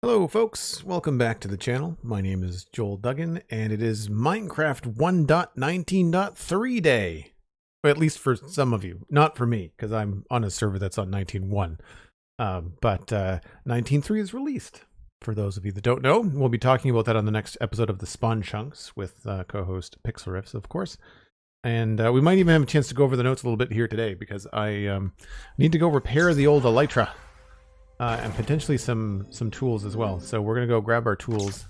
Hello folks, welcome back to the channel. My name is Joel Duggan and it is Minecraft 1.19.3 day. Or at least for some of you, not for me, because I'm on a server that's on 19.1. But 19.3 is released. For those of you that don't know, we'll be talking about that on the next episode of the Spawn Chunks with co-host Pixel of course. And we might even have a chance to go over the notes a little bit here today because I need to go repair the old Elytra. And potentially some tools as well. So we're going to go grab our tools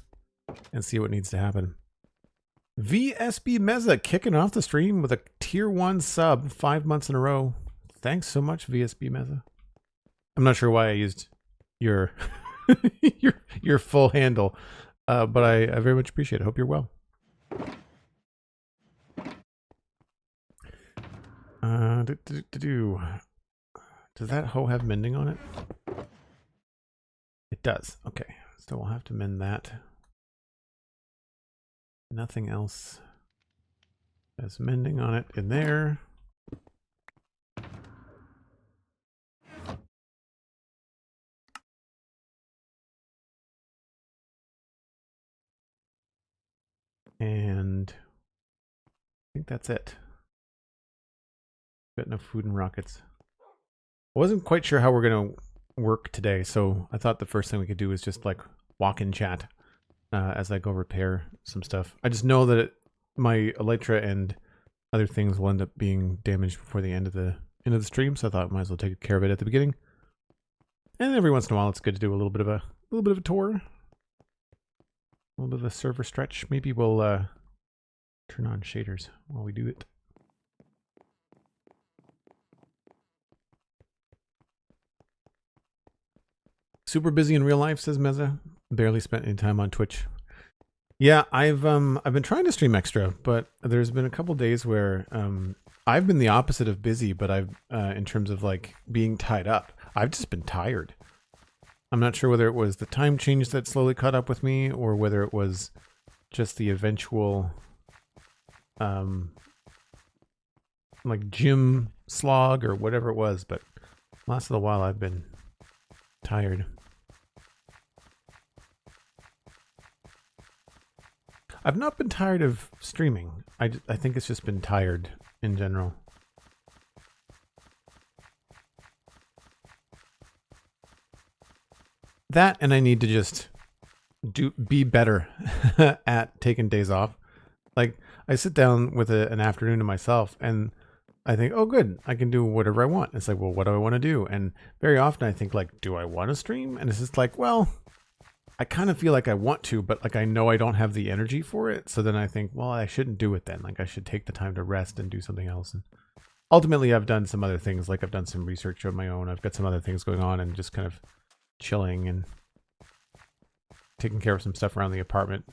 and see what needs to happen. VSB Meza kicking off the stream with a tier 1 sub 5 months in a row. Thanks so much, VSB Meza. I'm not sure why I used your your full handle, but I very much appreciate it. Hope you're well. Does that hoe have mending on it? It does. Okay, so we'll have to mend that. Nothing else has mending on it in there. And I think that's it. Got no food and rockets. I wasn't quite sure how we're going to work today, so I thought the first thing we could do is just like walk in chat as I go repair some stuff. I just know that my Elytra and other things will end up being damaged before the end of the stream, so I thought I might as well take care of it at the beginning. And every once in a while, it's good to do a little bit of a tour, a little bit of a server stretch. Maybe we'll turn on shaders while we do it. Super busy in real life, says Meza. Barely spent any time on Twitch. Yeah, I've been trying to stream extra, but there's been a couple days where I've been the opposite of busy, but I've in terms of like being tied up, I've just been tired. I'm not sure whether it was the time change that slowly caught up with me, or whether it was just the eventual like gym slog or whatever it was. But last little while, I've been tired. I've not been tired of streaming. I think it's just been tired in general. That, and I need to just be better at taking days off. Like, I sit down with an afternoon to myself and I think, oh good, I can do whatever I want. It's like, well, what do I want to do? And very often I think like, do I want to stream? And it's just like, well, I kind of feel like I want to, but like I know I don't have the energy for it. So then I think, well, I shouldn't do it then. Like I should take the time to rest and do something else. And ultimately I've done some other things. Like I've done some research of my own. I've got some other things going on and just kind of chilling and taking care of some stuff around the apartment.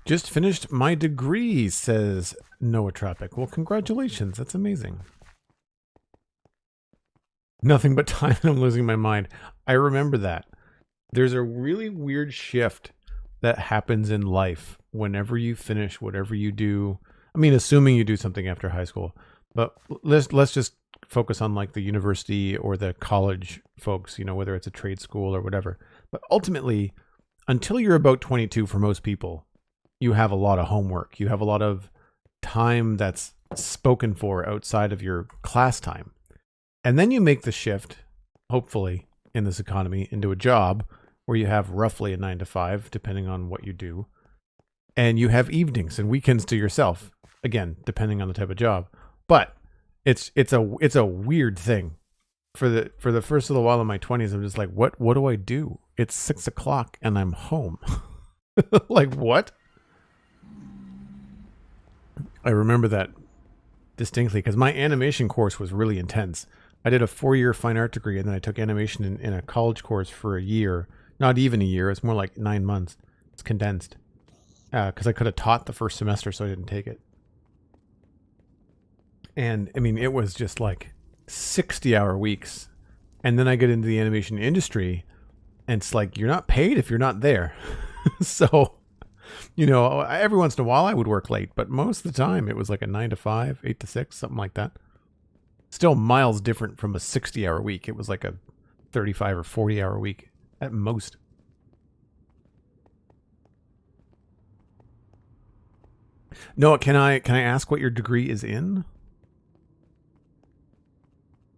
Just finished my degree, says Noatropic. Well, congratulations. That's amazing. Nothing but time and I'm losing my mind. I remember that. There's a really weird shift that happens in life whenever you finish whatever you do. I mean, assuming you do something after high school. But let's just focus on like the university or the college folks, you know, whether it's a trade school or whatever. But ultimately, until you're about 22 for most people, you have a lot of homework. You have a lot of time that's spoken for outside of your class time. And then you make the shift, hopefully, in this economy into a job where you have roughly a 9 to 5, depending on what you do. And you have evenings and weekends to yourself, again, depending on the type of job. But it's a weird thing. For the first little while in my 20s, I'm just like, what do I do? It's 6 o'clock and I'm home. Like, what? I remember that distinctly because my animation course was really intense. I did a 4-year fine art degree and then I took animation in a college course for a year. Not even a year. It's more like 9 months. It's condensed. Because I could have taught the first semester, so I didn't take it. And I mean, it was just like 60-hour weeks. And then I get into the animation industry and it's like, you're not paid if you're not there. So You know, every once in a while I would work late, but most of the time it was like a 9 to 5, 8 to 6, something like that. Still miles different from a 60-hour week. It was like a 35 or 40-hour week at most. Noah, can I ask what your degree is in?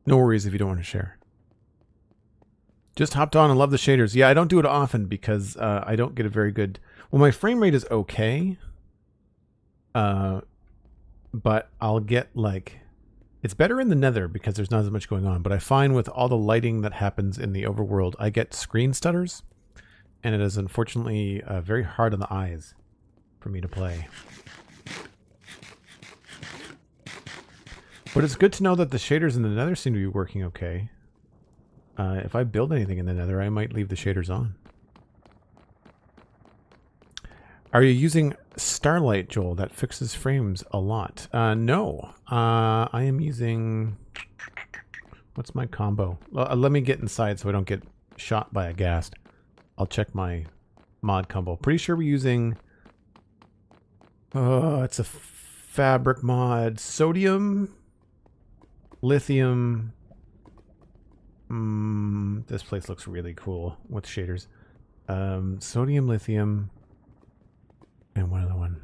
No worries if you don't want to share. Just hopped on and love the shaders. Yeah, I don't do it often because I don't get a very good... Well, my frame rate is okay. But I'll get like... It's better in the nether because there's not as much going on. But I find with all the lighting that happens in the overworld, I get screen stutters. And it is unfortunately very hard on the eyes for me to play. But it's good to know that the shaders in the nether seem to be working okay. If I build anything in the nether, I might leave the shaders on. Are you using Starlight, Joel? That fixes frames a lot. No. I am using... What's my combo? Let me get inside so I don't get shot by a ghast. I'll check my mod combo. Pretty sure we're using... Oh, it's a fabric mod. Sodium... Lithium. This place looks really cool with shaders. Sodium, lithium, and one other one.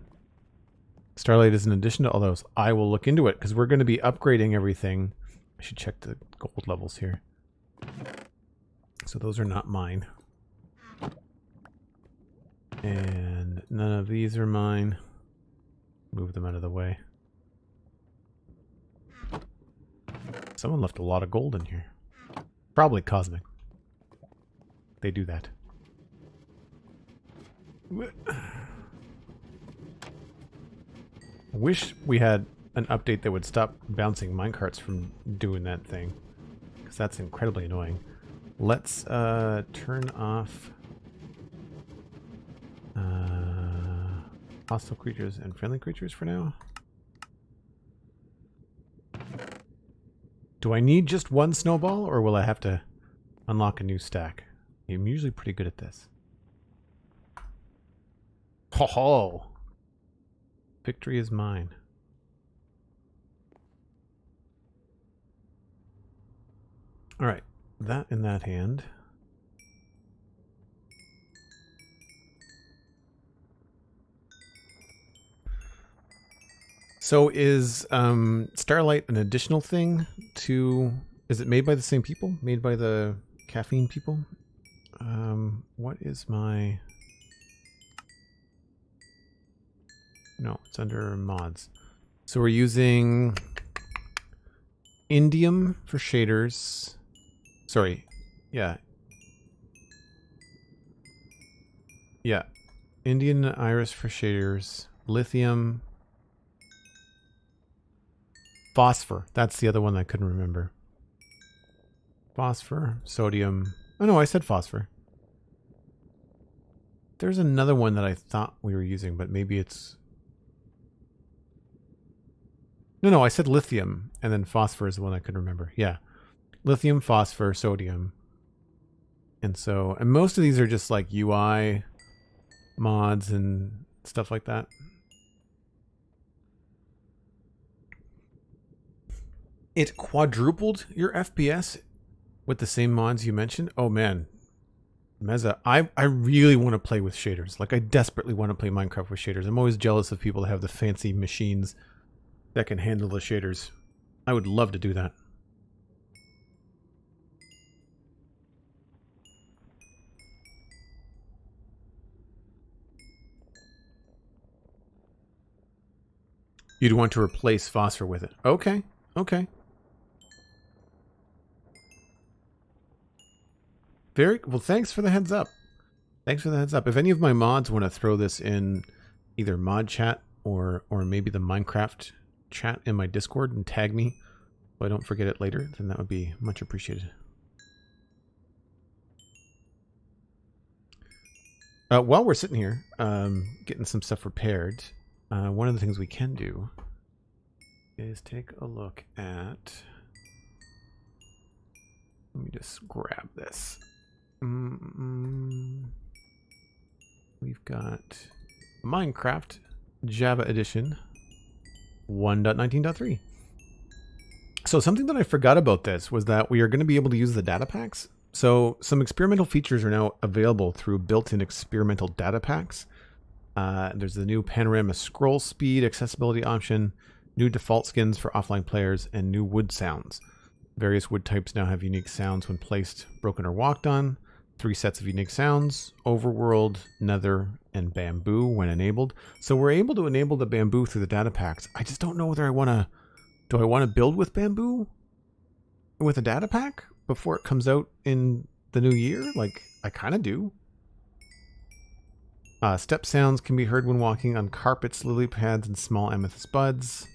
Starlight is an addition to all those. I will look into it because we're going to be upgrading everything. I should check the gold levels here. So those are not mine. And none of these are mine. Move them out of the way. Someone left a lot of gold in here. Probably cosmic. They do that. I wish we had an update that would stop bouncing minecarts from doing that thing. Because that's incredibly annoying. Let's turn off hostile creatures and friendly creatures for now. Do I need just one snowball, or will I have to unlock a new stack? I'm usually pretty good at this. Ho ho! Victory is mine. Alright, that in that hand. So is Starlight an additional thing to... Is it made by the same people? Made by the caffeine people? What is my... No, it's under mods. So we're using indium for shaders. Sorry. Yeah. Yeah. Indian iris for shaders. Lithium. Phosphor. That's the other one I couldn't remember. Phosphor. Sodium. Oh no, I said phosphor. There's another one that I thought we were using, but maybe it's... No, I said lithium, and then phosphor is the one I couldn't remember. Yeah. Lithium, phosphor, sodium. And so, and most of these are just like UI mods and stuff like that. It quadrupled your FPS with the same mods you mentioned? Oh man. Meza, I really want to play with shaders. Like I desperately want to play Minecraft with shaders. I'm always jealous of people that have the fancy machines that can handle the shaders. I would love to do that. You'd want to replace phosphor with it. Okay, okay. Very well, thanks for the heads up. Thanks for the heads up. If any of my mods want to throw this in either mod chat or maybe the Minecraft chat in my Discord and tag me so I don't forget it later, then that would be much appreciated. While we're sitting here, getting some stuff repaired, one of the things we can do is take a look at... Let me just grab this. We've got Minecraft Java Edition 1.19.3. So something that I forgot about this was that we are going to be able to use the data packs. So some experimental features are now available through built-in experimental data packs. There's the new panorama scroll speed accessibility option, new default skins for offline players, and new wood sounds. Various wood types now have unique sounds when placed, broken, or walked on. 3 sets of unique sounds: overworld, nether, and bamboo when enabled. So we're able to enable the bamboo through the data packs. I just don't know whether I want to... Do I want to build with bamboo with a data pack before it comes out in the new year? Like, I kind of do. Step sounds can be heard when walking on carpets, lily pads, and small amethyst buds.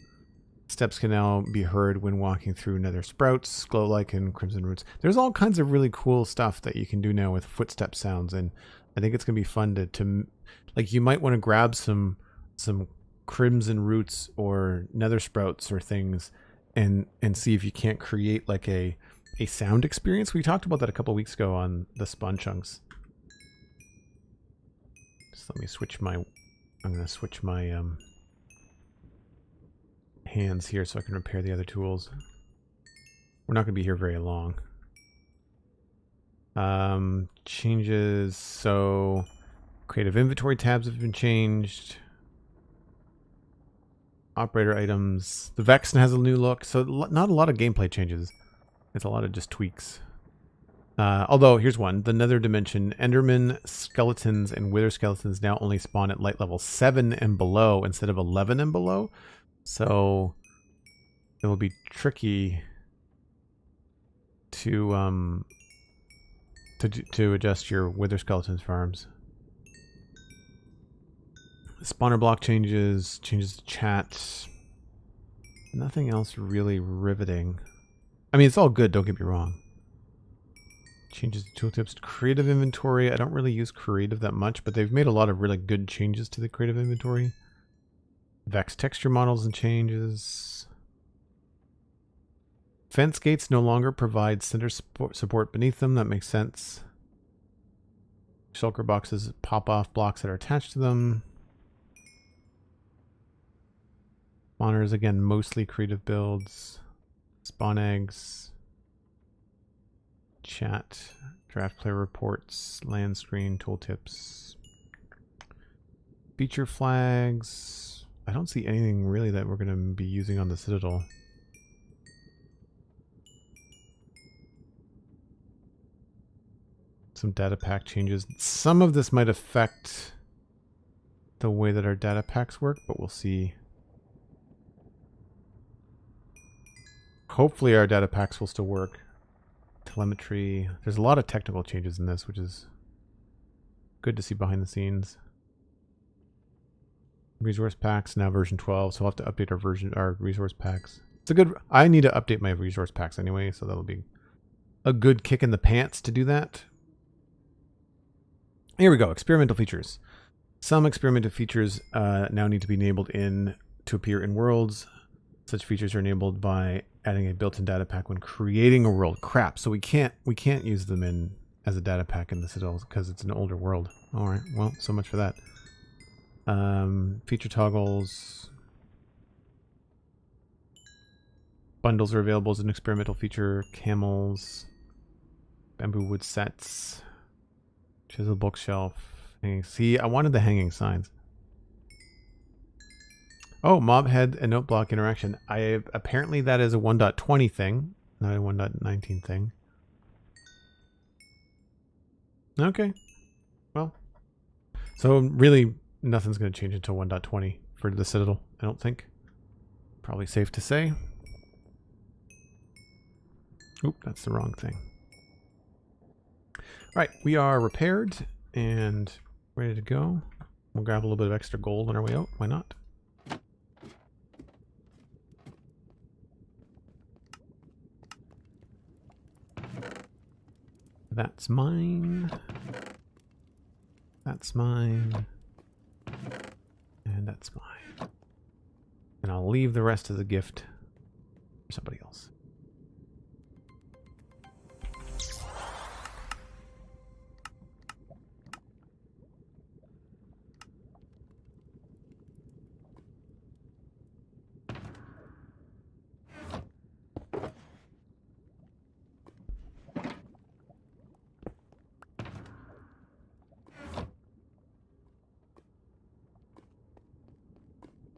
Steps can now be heard when walking through nether sprouts, glow lichen, crimson roots. There's all kinds of really cool stuff that you can do now with footstep sounds, and I think it's going to be fun to like, you might want to grab some crimson roots or nether sprouts or things and see if you can't create like a sound experience. We talked about that a couple of weeks ago on the spawn chunks. Just let me switch my... I'm going to switch my hands here so I can repair the other tools. We're not going to be here very long. Changes. So creative inventory tabs have been changed. Operator items. The Vexen has a new look. So not a lot of gameplay changes. It's a lot of just tweaks. Although, here's one. The Nether Dimension. Enderman skeletons and Wither skeletons now only spawn at light level 7 and below instead of 11 and below. So it will be tricky to adjust your Wither skeletons farms. Spawner block changes to chat. Nothing else really riveting. I mean, it's all good, don't get me wrong. Changes to tooltips. Creative inventory. I don't really use creative that much, but they've made a lot of really good changes to the creative inventory. Vex texture models and changes. Fence gates no longer provide center support beneath them. That makes sense. Shulker boxes pop off blocks that are attached to them. Spawners, again, mostly creative builds. Spawn eggs. Chat. Draft player reports. Land screen. Tooltips. Feature flags. I don't see anything really that we're going to be using on the Citadel. Some data pack changes. Some of this might affect the way that our data packs work, but we'll see. Hopefully our data packs will still work. Telemetry. There's a lot of technical changes in this, which is good to see behind the scenes. Resource packs, now version 12, so we'll have to update our resource packs. It's a good... I need to update my resource packs anyway, so that'll be a good kick in the pants to do that. Here we go, experimental features. Some experimental features now need to be enabled to appear in worlds. Such features are enabled by adding a built-in data pack when creating a world. Crap, so we can't use them as a data pack in the Citadel because it's an older world. All right, well, so much for that. Feature toggles. Bundles are available as an experimental feature. Camels. Bamboo wood sets. Chisel bookshelf. Hanging. See, I wanted the hanging signs. Oh, mob head and note block interaction. Apparently that is a 1.20 thing, not a 1.19 thing. Okay. Well. So really nothing's going to change until 1.20 for the Citadel, I don't think. Probably safe to say. Oop, that's the wrong thing. Alright, we are repaired and ready to go. We'll grab a little bit of extra gold on our way out. Why not? That's mine. That's mine. And that's mine. And I'll leave the rest of the gift for somebody else.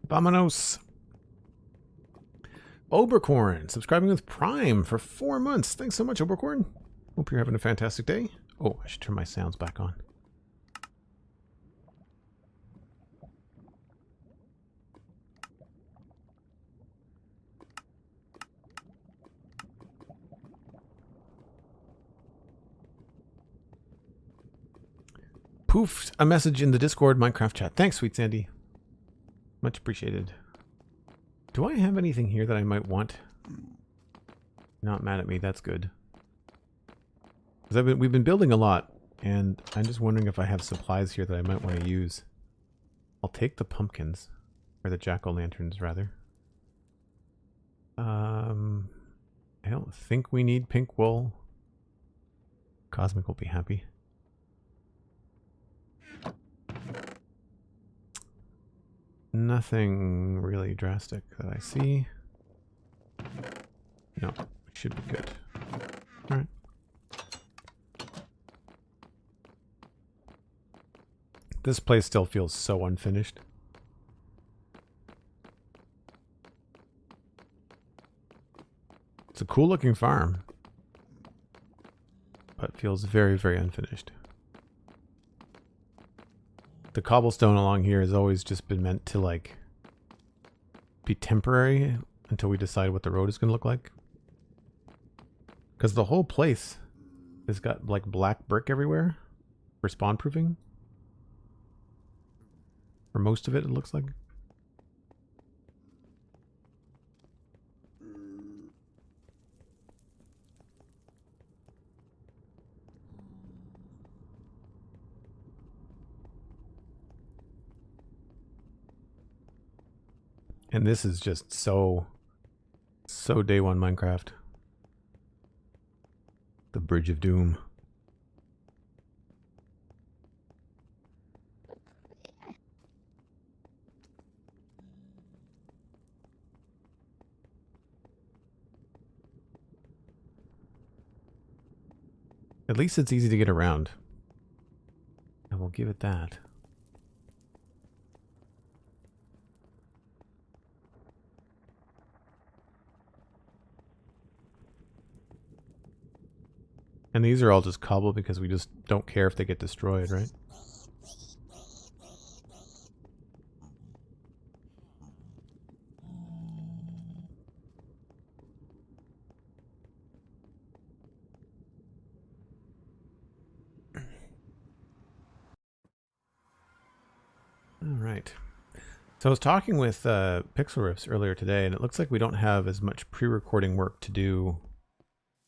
Vamonos. Obercorn, subscribing with Prime for 4 months. Thanks so much, Obercorn. Hope you're having a fantastic day. Oh, I should turn my sounds back on. Poofed a message in the Discord Minecraft chat. Thanks, SweetSandi. Much appreciated. Do I have anything here that I might want? Not mad at me, that's good. Because we've been building a lot, and I'm just wondering if I have supplies here that I might want to use. I'll take the pumpkins, or the jack-o'-lanterns rather. I don't think we need pink wool. Cosmic will be happy. Nothing really drastic that I see. No, we should be good. Alright. This place still feels so unfinished. It's a cool looking farm, but feels very, very unfinished. The cobblestone along here has always just been meant to like be temporary until we decide what the road is going to look like. Because the whole place has got like black brick everywhere for spawn proofing. For most of it, it looks like. And this is just so day one Minecraft. The Bridge of Doom. At least it's easy to get around. And we'll give it that. And these are all just cobble because we just don't care if they get destroyed, right? All right. So I was talking with Pixel Riffs earlier today, and it looks like we don't have as much pre-recording work to do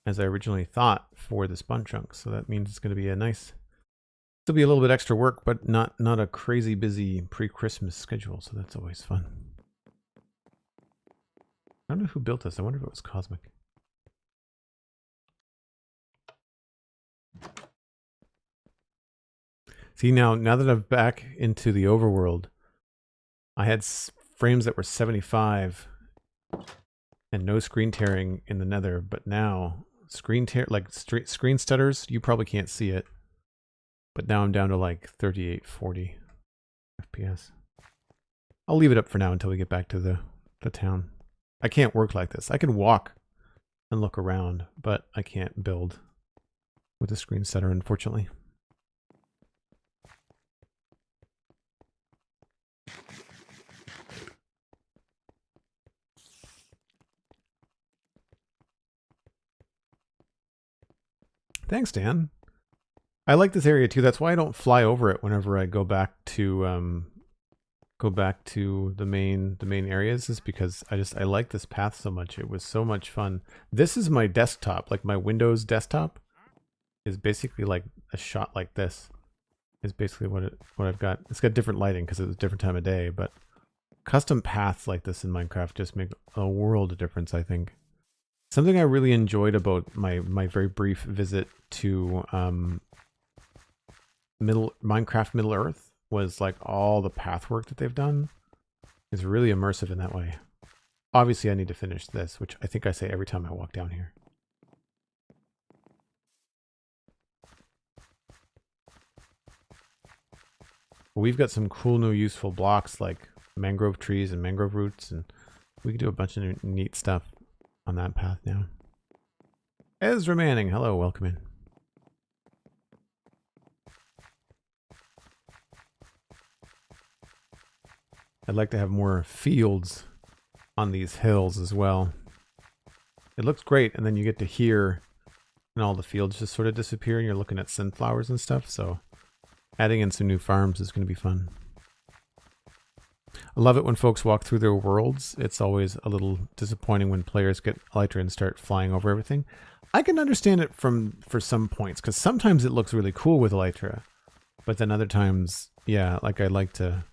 as I originally thought for the spawn chunk. So that means it's going to be a nice, it'll be a little bit extra work, but not a crazy busy pre-Christmas schedule. So that's always fun. I don't know who built this. I wonder if it was Cosmic. See, now that I'm back into the overworld, I had frames that were 75 and no screen tearing in the nether, but now screen stutters, you probably can't see it. But now I'm down to like 38, 40 FPS. I'll leave it up for now until we get back to the town. I can't work like this. I can walk and look around, but I can't build with a screen stutter, unfortunately. Thanks, Dan. I like this area too. That's why I don't fly over it whenever I go back to the main areas, is because I like this path so much. It was so much fun. This is my desktop, like my Windows desktop is basically like a shot like this. Is basically what I've got. It's got different lighting because it's a different time of day, but custom paths like this in Minecraft just make a world of difference, I think. Something I really enjoyed about my very brief visit to Minecraft Middle Earth was like all the path work that they've done is really immersive in that way. Obviously I need to finish this, which I think I say every time I walk down here. We've got some cool new useful blocks like mangrove trees and mangrove roots, and we can do a bunch of neat stuff on that path now. Ezra Manning, hello, welcome in. I'd like to have more fields on these hills as well. It looks great, and then you get to hear, and all the fields just sort of disappear, and you're looking at sunflowers and stuff, so adding in some new farms is going to be fun. I love it when folks walk through their worlds. It's always a little disappointing when players get Elytra and start flying over everything. I can understand it for some points, because sometimes it looks really cool with Elytra, but then other times, yeah, like I like to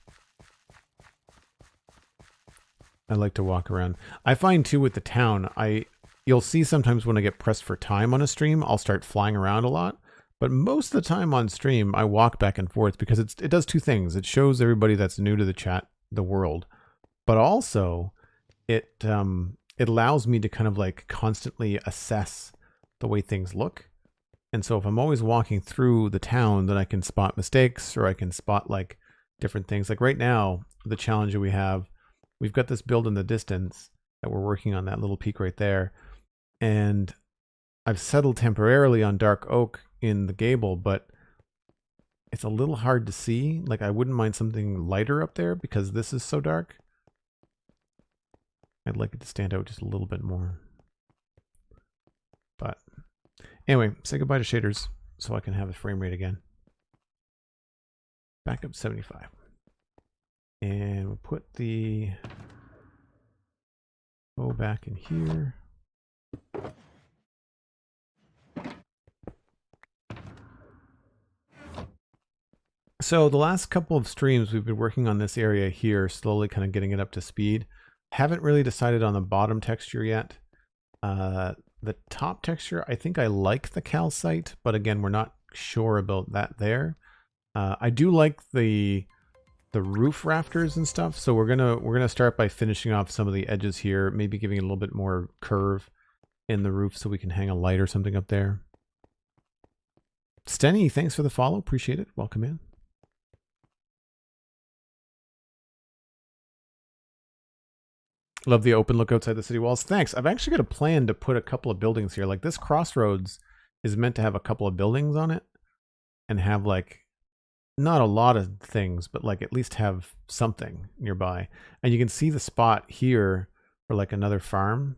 walk around. I find too with the town, you'll see sometimes when I get pressed for time on a stream, I'll start flying around a lot. But most of the time on stream, I walk back and forth because it does two things. It shows everybody that's new to the chat the world, but also it allows me to kind of like constantly assess the way things look. And so if I'm always walking through the town, then I can spot mistakes, or I can spot like different things. Like right now, the challenge that we've got this build in the distance that we're working on, that little peak right there. And I've settled temporarily on dark oak in the gable, but it's a little hard to see. Like I wouldn't mind something lighter up there because this is so dark. I'd like it to stand out just a little bit more. But anyway, say goodbye to shaders so I can have a frame rate again. Back up 75. And we'll put the bow back in here. So the last couple of streams, we've been working on this area here, slowly kind of getting it up to speed. Haven't really decided on the bottom texture yet. The top texture, I think I like the calcite, but again, we're not sure about that there. I do like the roof rafters and stuff, so we're gonna start by finishing off some of the edges here, maybe giving it a little bit more curve in the roof so we can hang a light or something up there. Stenny, thanks for the follow, appreciate it. Welcome in. Love the open look outside the city walls. Thanks. I've actually got a plan to put a couple of buildings here. Like this crossroads is meant to have a couple of buildings on it and have like not a lot of things, but like at least have something nearby. And you can see the spot here for like another farm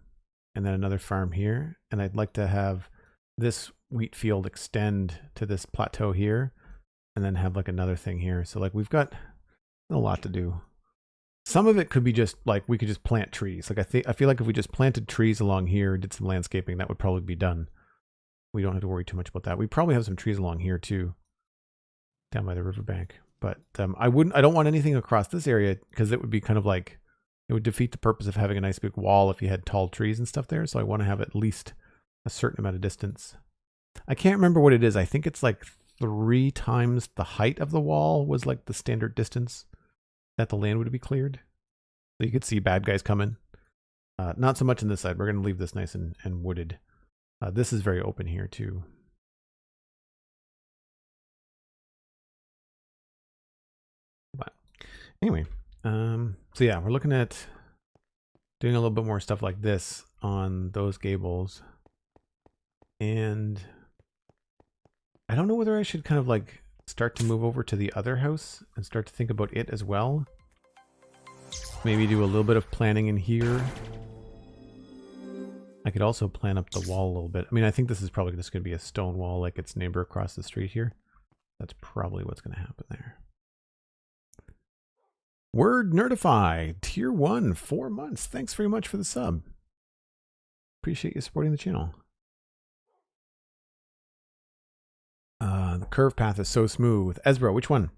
and then another farm here. And I'd like to have this wheat field extend to this plateau here and then have like another thing here. So like we've got a lot to do. Some of it could be just like we could just plant trees. Like I feel like if we just planted trees along here, did some landscaping, that would probably be done. We don't have to worry too much about that. We probably have some trees along here too, down by the riverbank. But I don't want anything across this area because it would be kind of like, it would defeat the purpose of having a nice big wall if you had tall trees and stuff there. So I want to have at least a certain amount of distance. I can't remember what it is. I think it's like 3 times the height of the wall was like the standard distance that the land would be cleared. So you could see bad guys coming. Not so much on this side. We're going to leave this nice and wooded. This is very open here too. But anyway, so yeah, we're looking at doing a little bit more stuff like this on those gables. And I don't know whether I should kind of like start to move over to the other house and start to think about it as well. Maybe do a little bit of planning in here. I could also plan up the wall a little bit. I mean, I think this is probably just going to be a stone wall like its neighbor across the street here. That's probably what's going to happen there. Word Nerdify, tier 1, 4 months. Thanks very much for the sub. Appreciate you supporting the channel. The curve path is so smooth. Ezra, which one?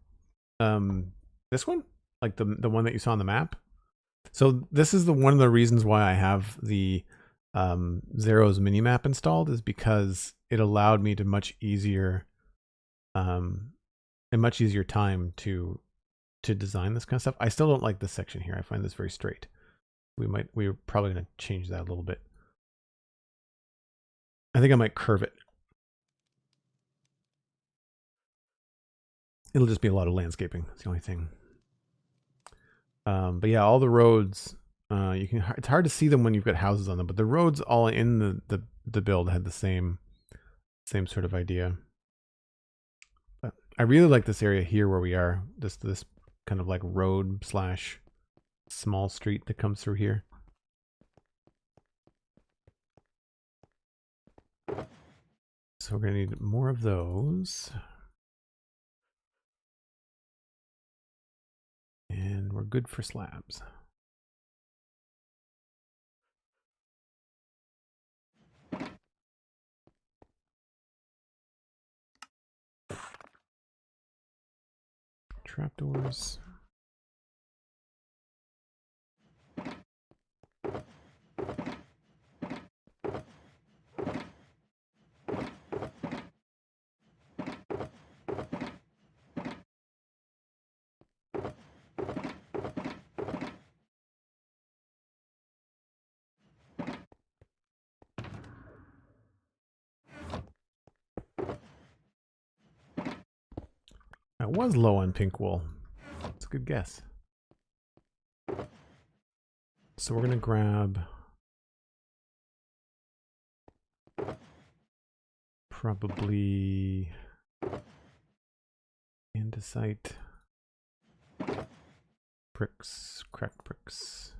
This one? Like the one that you saw on the map? So this is one of the reasons why I have the Zero's minimap installed, is because it allowed me to much easier time to design this kind of stuff. I still don't like this section here. I find this very straight. We're probably going to change that a little bit. I think I might curve it. It'll just be a lot of landscaping. That's the only thing. But yeah, all the roads, you can. It's hard to see them when you've got houses on them, but the roads all in the build had the same sort of idea. But I really like this area here where we are. This kind of like road slash small street that comes through here. So we're gonna need more of those. And we're good for slabs. Trapdoors. I was low on pink wool. That's a good guess. So we're going to grab probably andesite, bricks, cracked bricks.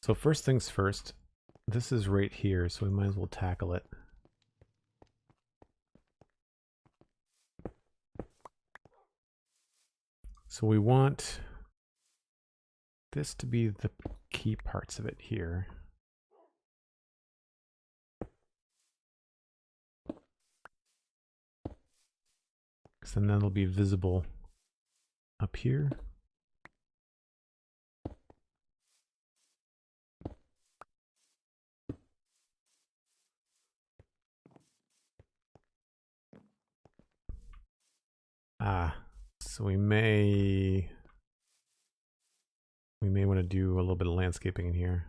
So first things first, this is right here, so we might as well tackle it. So we want this to be the key parts of it here. Because then that'll be visible up here. So we may want to do a little bit of landscaping in here.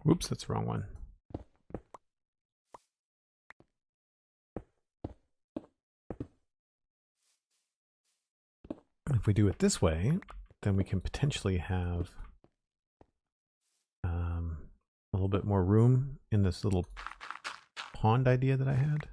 Whoops, that's the wrong one. If we do it this way, then we can potentially have a little bit more room in this little pond idea that I had.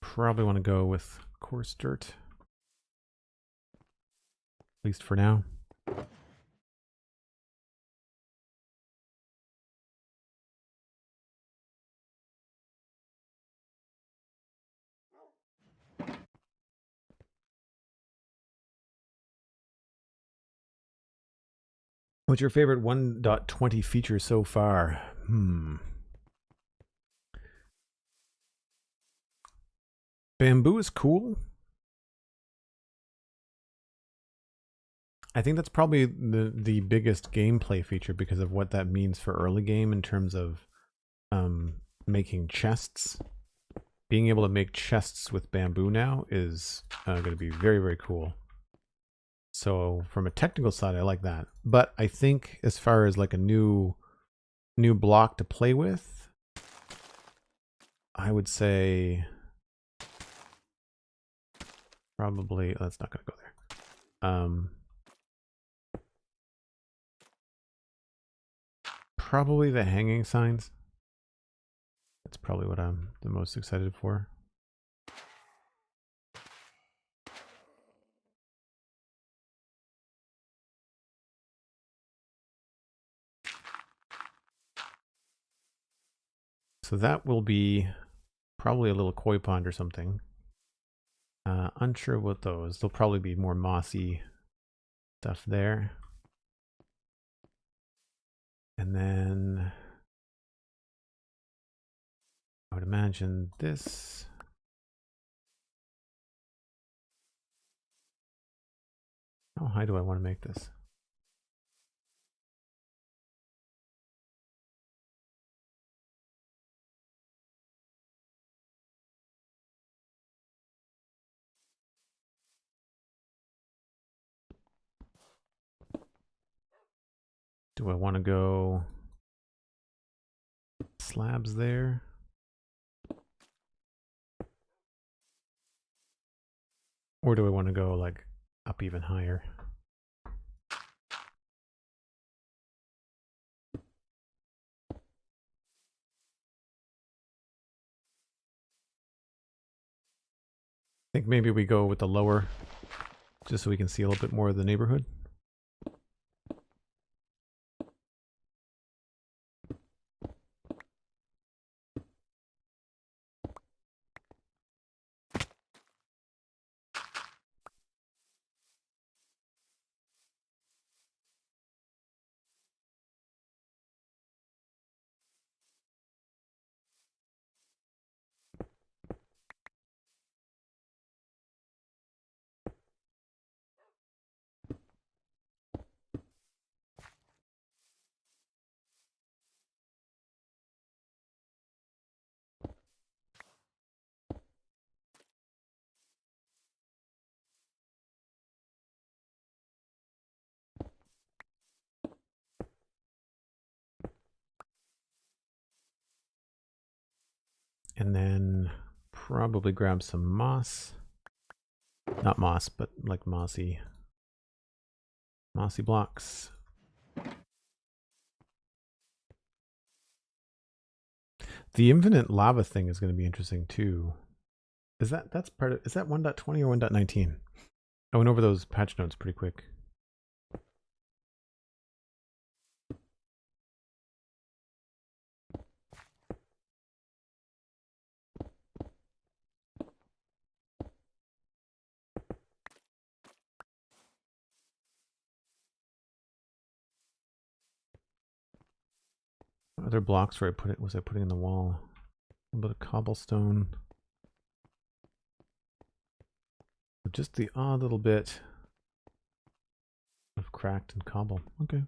Probably want to go with coarse dirt, at least for now. What's your favorite 1.20 feature so far? Bamboo is cool. I think that's probably the biggest gameplay feature because of what that means for early game in terms of making chests. Being able to make chests with bamboo now is going to be very, very cool. So from a technical side, I like that. But I think as far as like a new block to play with, I would say probably, that's not going to go there. Probably the hanging signs. That's probably what I'm the most excited for. So that will be probably a little koi pond or something. Unsure what those. There'll probably be more mossy stuff there. And then I would imagine this. How high do I want to make this? Do I want to go slabs there? Or do I want to go like up even higher? I think maybe we go with the lower, just so we can see a little bit more of the neighborhood. And then probably grab some moss. Not moss, but like mossy blocks. The infinite lava thing is going to be interesting too. Is that's part of, is that 1.20 or 1.19? I went over those patch notes pretty quick. What other blocks where was I putting in the wall? A little bit of cobblestone. Just the odd little bit of cracked and cobble. Okay.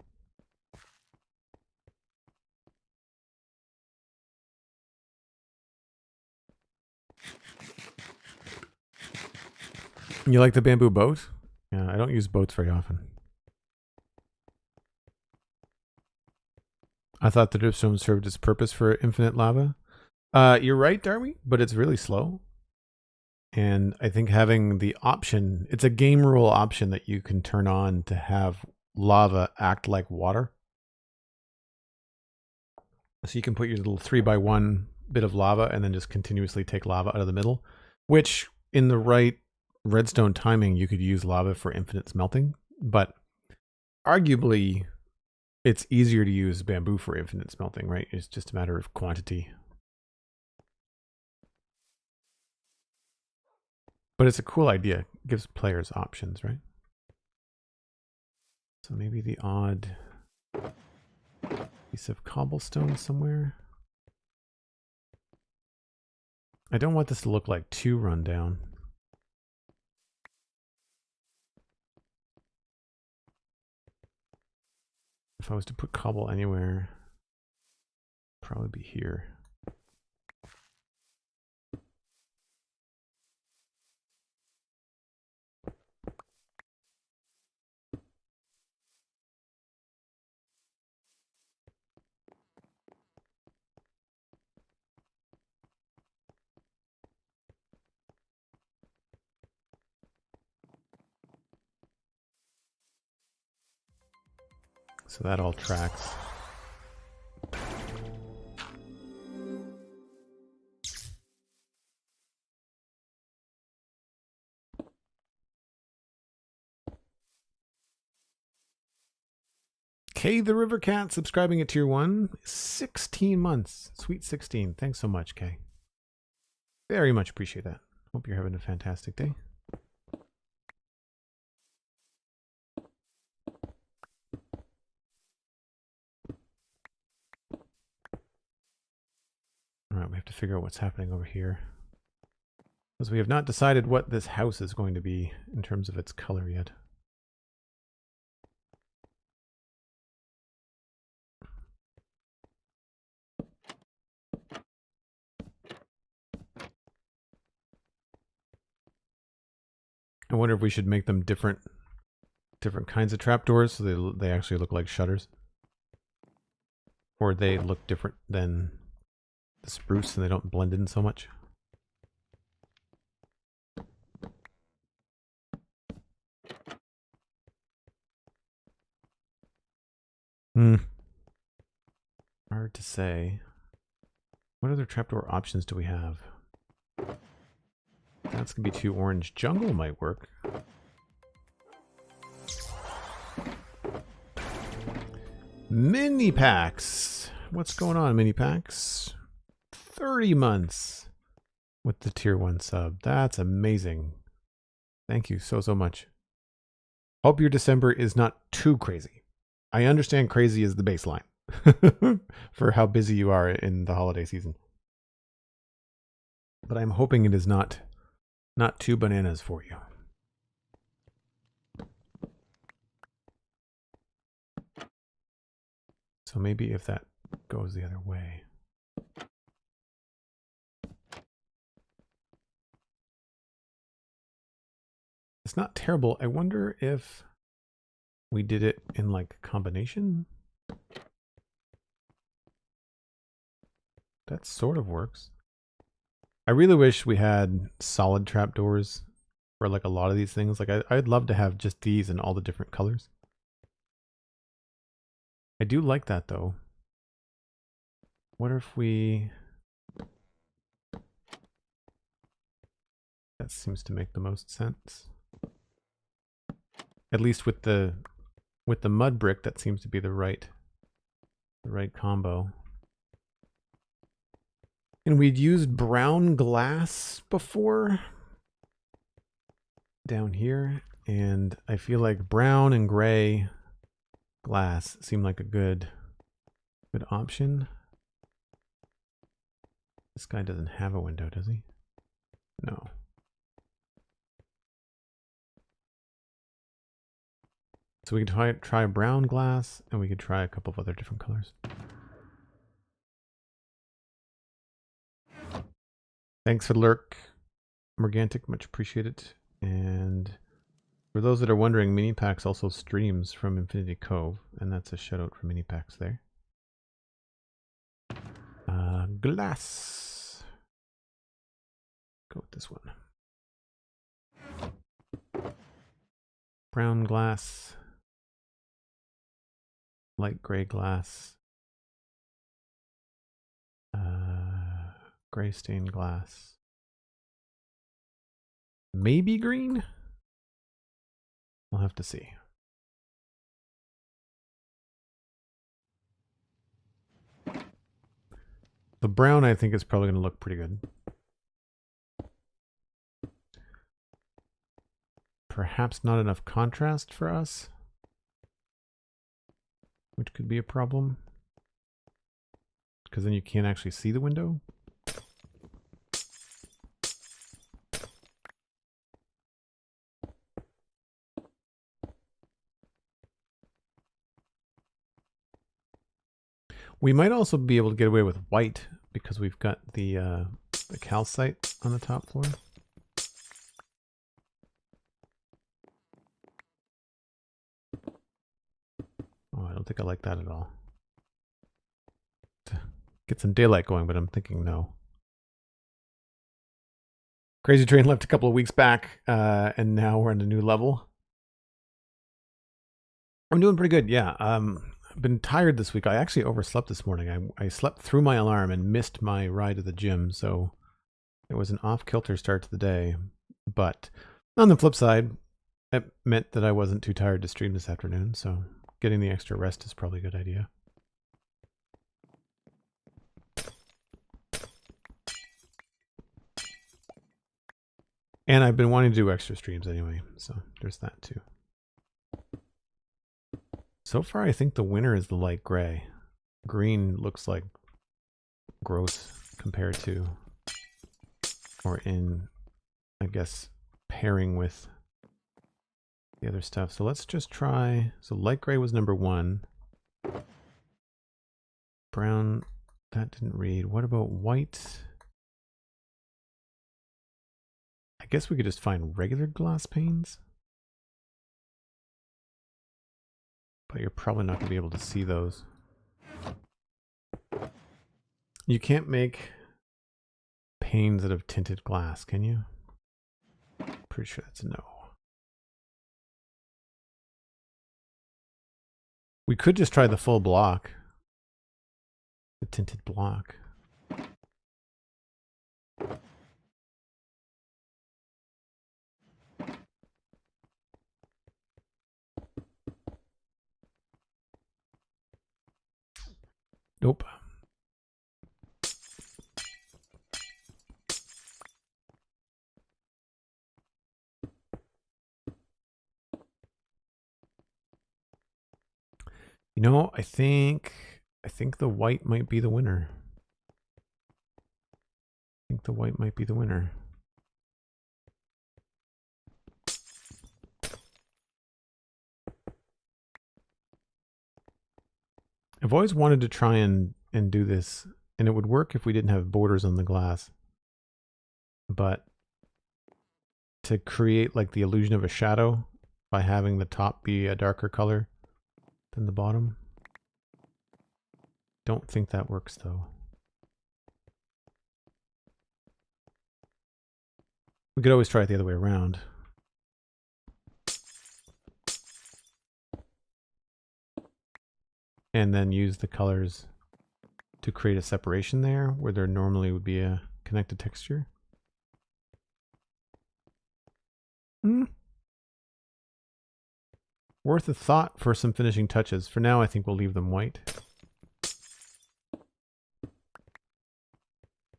You like the bamboo boat? Yeah, I don't use boats very often. I thought the dripstone served its purpose for infinite lava. You're right, Darby, but it's really slow. And I think having the option, it's a game rule option that you can turn on to have lava act like water. So you can put your little 3x1 bit of lava and then just continuously take lava out of the middle, which in the right redstone timing, you could use lava for infinite smelting. But arguably, it's easier to use bamboo for infinite smelting, right? It's just a matter of quantity. But it's a cool idea. It gives players options, right? So maybe the odd piece of cobblestone somewhere. I don't want this to look like too run down. If I was to put cobble anywhere, probably be here. So that all tracks. K the River Cat subscribing at tier 1. 16 months. Sweet 16. Thanks so much, K. Very much appreciate that. Hope you're having a fantastic day. Alright, we have to figure out what's happening over here. Because we have not decided what this house is going to be in terms of its color yet. I wonder if we should make them different kinds of trapdoors so they actually look like shutters. Or they look different than the spruce and they don't blend in so much. Hard to say. What other trapdoor options do we have? That's gonna be too orange. Jungle might work. Mini packs. What's going on, mini packs? 30 months with the tier 1 sub. That's amazing. Thank you so much. Hope your December is not too crazy. I understand crazy is the baseline for how busy you are in the holiday season. But I'm hoping it is not too bananas for you. So maybe if that goes the other way. It's not terrible. I wonder if we did it in like combination. That sort of works. I really wish we had solid trapdoors for like a lot of these things. Like I'd love to have just these in all the different colors. I do like that though. What if we... That seems to make the most sense. At least with the mud brick, that seems to be the right combo. And we'd used brown glass before down here, and I feel like brown and gray glass seem like a good option. This guy doesn't have a window, does he? No. So we could try brown glass, and we could try a couple of other different colors. Thanks for the lurk, Morgantic, much appreciated. And for those that are wondering, Mini Packs also streams from Infinity Cove, and that's a shout out for Mini Packs there. Glass. Go with this one. Brown glass. Light gray glass. Gray stained glass. Maybe green? We'll have to see. The brown, I think, is probably going to look pretty good. Perhaps not enough contrast for us, which could be a problem, because then you can't actually see the window. We might also be able to get away with white because we've got the calcite on the top floor. Oh, I don't think I like that at all. To get some daylight going, but I'm thinking no. Crazy Train left a couple of weeks back, and now we're on a new level. I'm doing pretty good, yeah. I've been tired this week. I actually overslept this morning. I slept through my alarm and missed my ride to the gym, so it was an off-kilter start to the day. But on the flip side, it meant that I wasn't too tired to stream this afternoon, so getting the extra rest is probably a good idea. And I've been wanting to do extra streams anyway, so there's that too. So far, I think the winner is the light gray. Green looks like gross compared to, or in, I guess, pairing with the other stuff. So let's just try. So light gray was number 1. Brown, that didn't read. What about white? I guess we could just find regular glass panes. But you're probably not going to be able to see those. You can't make panes out of tinted glass, can you? Pretty sure that's a no. We could just try the full block. The tinted block. Nope. You know, I think the white might be the winner. I think the white might be the winner. I've always wanted to try and do this, and it would work if we didn't have borders on the glass. But to create like the illusion of a shadow by having the top be a darker color than the bottom. Don't think that works though. We could always try it the other way around. And then use the colors to create a separation there where there normally would be a connected texture. Worth a thought for some finishing touches. For now, I think we'll leave them white.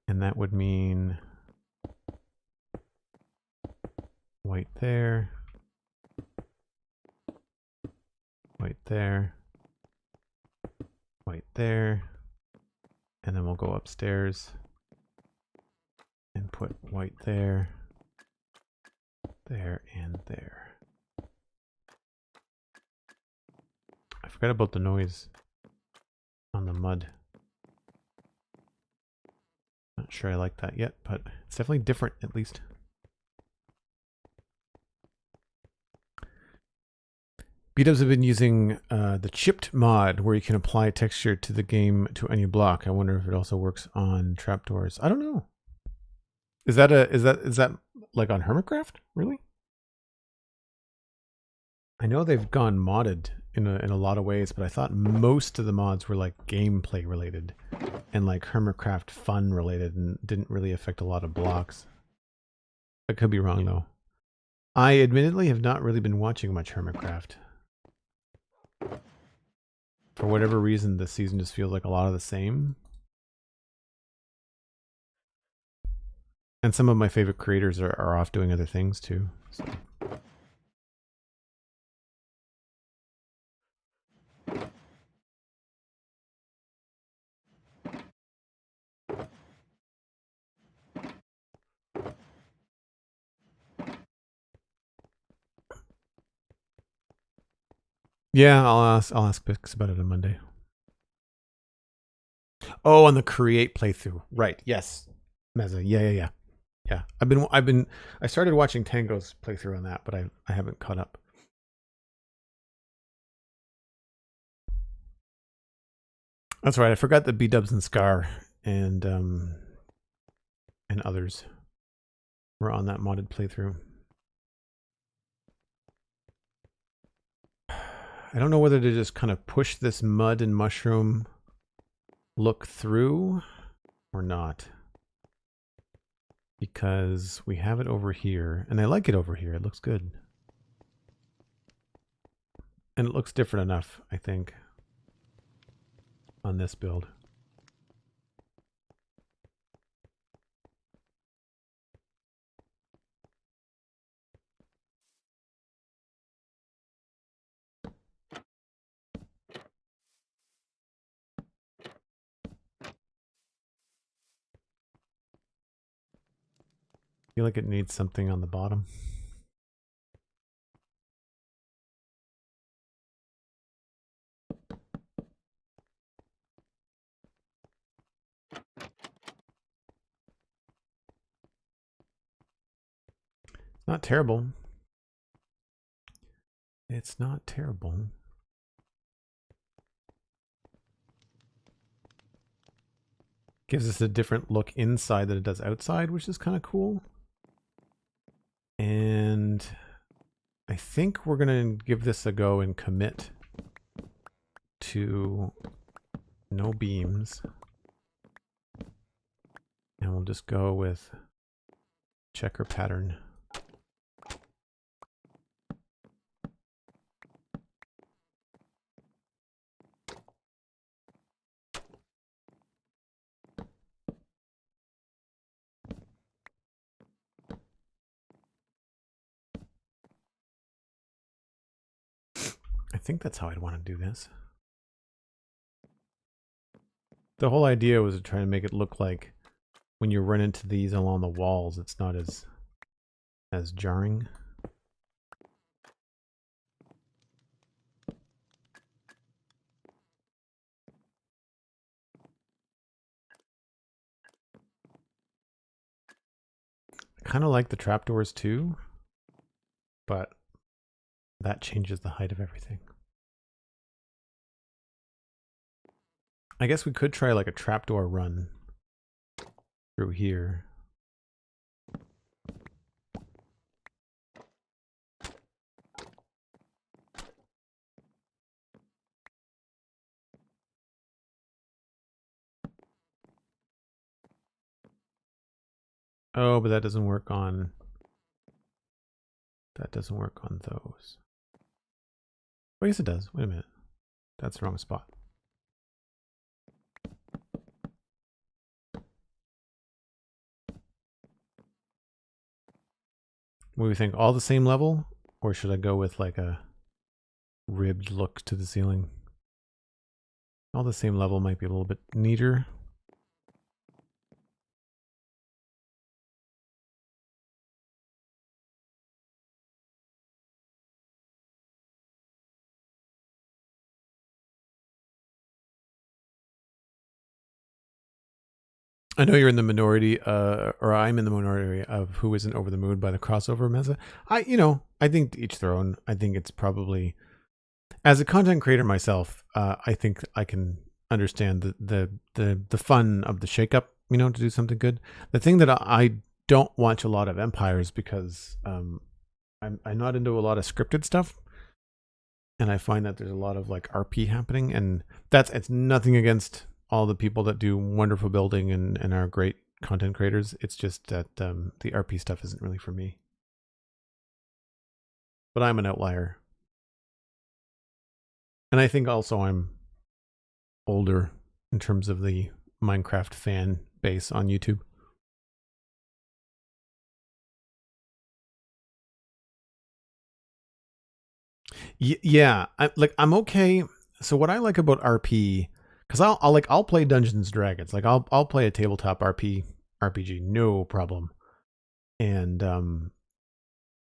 And that would mean white there, white there, white there, and then we'll go upstairs and put white there, there, and there. I forgot about the noise on the mud. Not sure I like that yet, but it's definitely different at least. B-dubs have been using the chipped mod where you can apply texture to the game to any block. I wonder if it also works on trapdoors. I don't know. Is that like on Hermitcraft? Really? I know they've gone modded in a lot of ways, but I thought most of the mods were like gameplay related and like Hermitcraft fun related and didn't really affect a lot of blocks. I could be wrong though. I admittedly have not really been watching much Hermitcraft. For whatever reason, this season just feels like a lot of the same. And some of my favorite creators are off doing other things too. So. Yeah, I'll ask Bix about it on Monday. Oh, on the create playthrough, right? Yes, Meza. Yeah. I started watching Tango's playthrough on that, but I haven't caught up. That's right. I forgot that B-dubs and Scar and others were on that modded playthrough. I don't know whether to just kind of push this mud and mushroom look through or not, because we have it over here and I like it over here. It looks good. And it looks different enough, I think, on this build. I feel like it needs something on the bottom. Not terrible. It's not terrible. Gives us a different look inside than it does outside, which is kind of cool. And I think we're going to give this a go and commit to no beams. And we'll just go with checker pattern. I think that's how I'd want to do this. The whole idea was to try to make it look like when you run into these along the walls, it's not as jarring. I kind of like the trapdoors too, but that changes the height of everything. I guess we could try like a trapdoor run through here. Oh, but that doesn't work on those. Oh, yes, it does. Wait a minute. That's the wrong spot. What do we think? All the same level? Or should I go with like a ribbed look to the ceiling? All the same level might be a little bit neater. I know you're in the minority, or I'm in the minority of who isn't over the moon by the crossover mesa. I think to each their own. I think it's probably, as a content creator myself, I think I can understand the fun of the shakeup. To do something good. The thing that I don't watch a lot of Empires because I'm not into a lot of scripted stuff, and I find that there's a lot of like RP happening, and it's nothing against all the people that do wonderful building and are great content creators. It's just that the RP stuff isn't really for me. But I'm an outlier. And I think also I'm older in terms of the Minecraft fan base on YouTube. Yeah, I'm okay. So what I like about RP, because I'll play Dungeons and Dragons. Like I'll play a tabletop RPG, no problem. And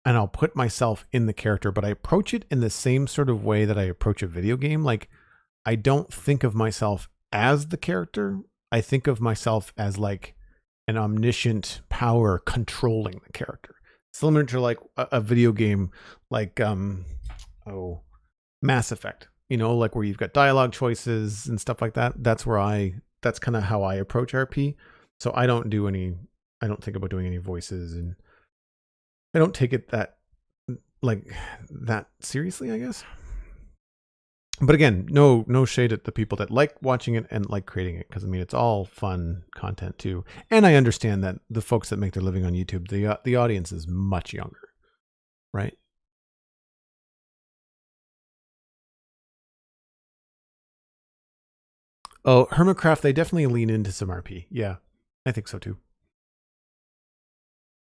I'll put myself in the character, but I approach it in the same sort of way that I approach a video game. Like I don't think of myself as the character. I think of myself as like an omniscient power controlling the character. Similar to like a video game like Mass Effect. Like where you've got dialogue choices and stuff like that. That's kind of how I approach RP. So I don't think about doing any voices, and I don't take it that seriously, I guess. But again, no shade at the people that like watching it and like creating it, because it's all fun content too. And I understand that the folks that make their living on YouTube, the audience is much younger, right? Oh, Hermitcraft, they definitely lean into some RP. Yeah, I think so too.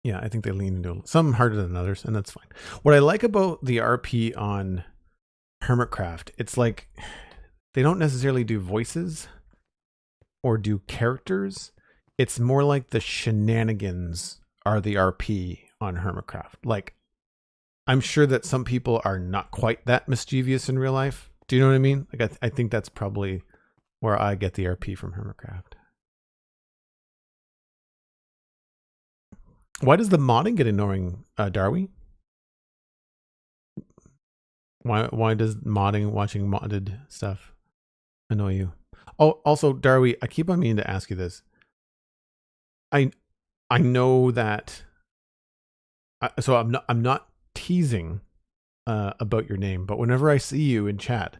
Yeah, I think they lean into some harder than others, and that's fine. What I like about the RP on Hermitcraft, it's like they don't necessarily do voices or do characters. It's more like the shenanigans are the RP on Hermitcraft. Like, I'm sure that some people are not quite that mischievous in real life. Do you know what I mean? Like, I think that's probably where I get the RP from Hermitcraft. Why does the modding get annoying, Darby? Why does watching modded stuff annoy you? Oh, also, Darby, I keep on meaning to ask you this. I know that. So I'm not teasing about your name, but whenever I see you in chat,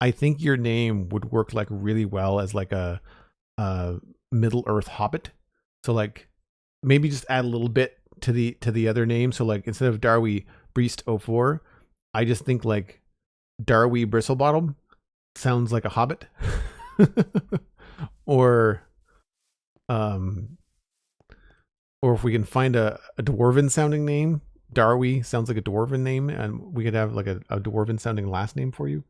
I think your name would work like really well as like a Middle Earth hobbit. So like maybe just add a little bit to the other name. So like instead of Darby Breast 04, I just think like Darby Bristlebottom sounds like a hobbit. or if we can find a dwarven sounding name, Darby sounds like a dwarven name, and we could have like a dwarven sounding last name for you.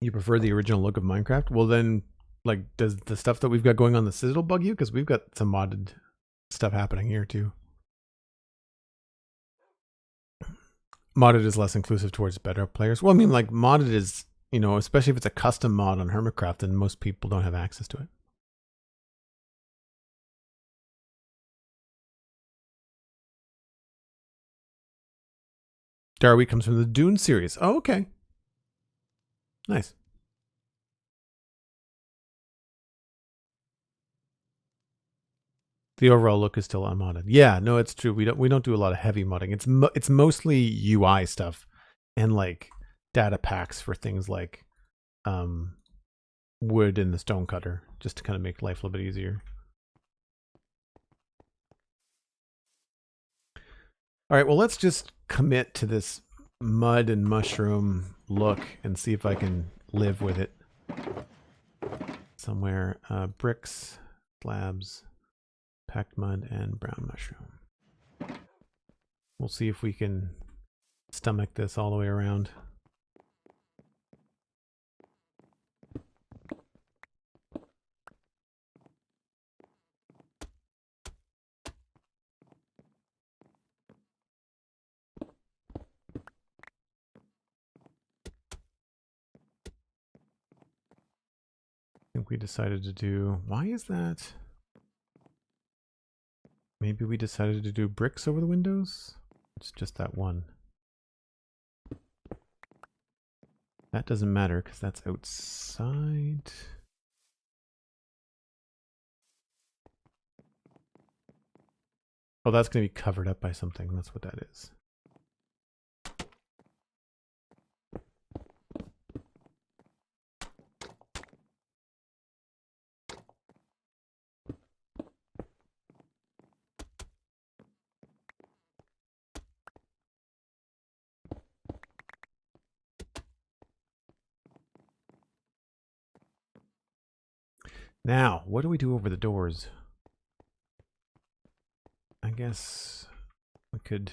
You prefer the original look of Minecraft? Well then, like, does the stuff that we've got going on the Citadel bug you? Because we've got some modded stuff happening here too. Modded is less inclusive towards better players. Well, I mean, like, modded is, you know, especially if it's a custom mod on Hermitcraft, then most people don't have access to it. Darby comes from the Dune series. Oh, okay. Nice. The overall look is still unmodded. Yeah, no, it's true. We don't do a lot of heavy modding. It's mostly UI stuff and like data packs for things like wood and the stone cutter, just to kind of make life a little bit easier. All right, well, let's just commit to this mud and mushroom look and see if I can live with it. Somewhere, bricks, slabs, packed mud, and brown mushroom. We'll see if we can stomach this all the way around. I think we decided to do, why is that? Maybe we decided to do bricks over the windows? It's just that one. That doesn't matter because that's outside. Oh, that's going to be covered up by something. That's what that is. Now, what do we do over the doors? I guess we could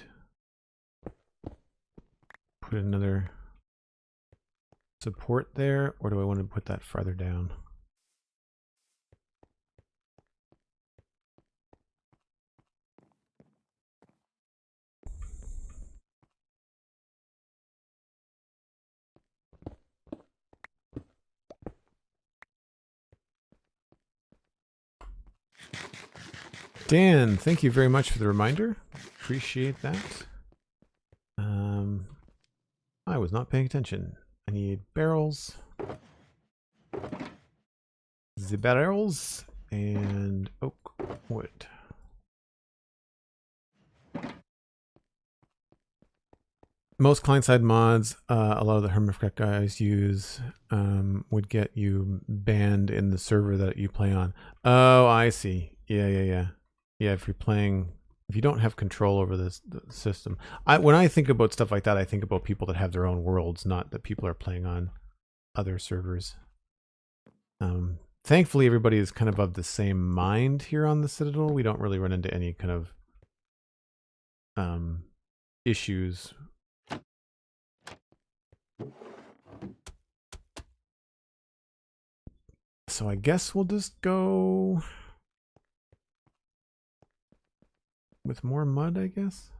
put another support there, or do I want to put that farther down? Dan, thank you very much for the reminder. Appreciate that. I was not paying attention. I need barrels. The barrels and oak wood. Most client-side mods, a lot of the Hermitcraft guys use, would get you banned in the server that you play on. Oh, I see. Yeah. Yeah, if you don't have control over the system. When I think about stuff like that, I think about people that have their own worlds, not that people are playing on other servers. Thankfully, everybody is kind of the same mind here on the Citadel. We don't really run into any kind of issues. So I guess we'll just go with more mud, I guess.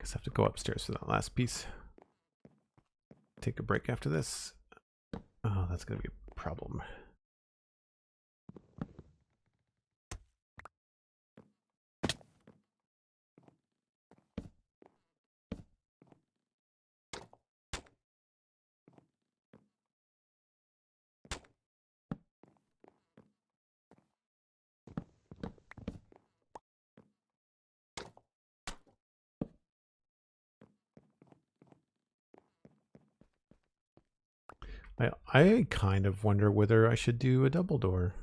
Guess I have to go upstairs for that last piece. Take a break after this. Oh, that's gonna be a problem. I kind of wonder whether I should do a double door.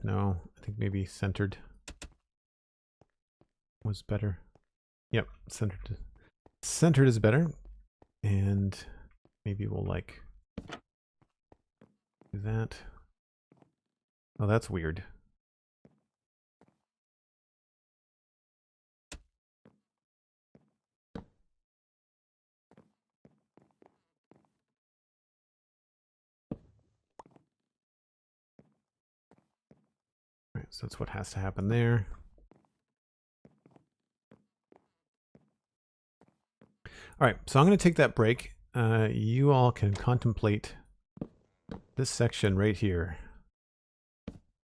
No, I think maybe centered was better. Yep, centered. Centered is better. And maybe we'll like do that. Oh, that's weird. All right, so that's what has to happen there. All right, so I'm going to take that break. You all can contemplate this section right here.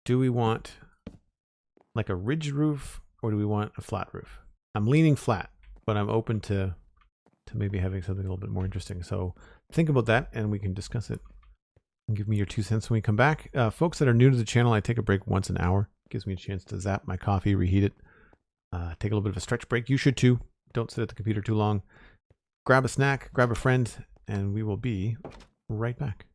Do we want like a ridge roof or do we want a flat roof? I'm leaning flat, but I'm open to maybe having something a little bit more interesting. So think about that and we can discuss it. And give me your 2 cents when we come back. Folks that are new to the channel, I take a break once an hour. Gives me a chance to zap my coffee, reheat it, take a little bit of a stretch break. You should too. Don't sit at the computer too long. Grab a snack, grab a friend, and we will be right back.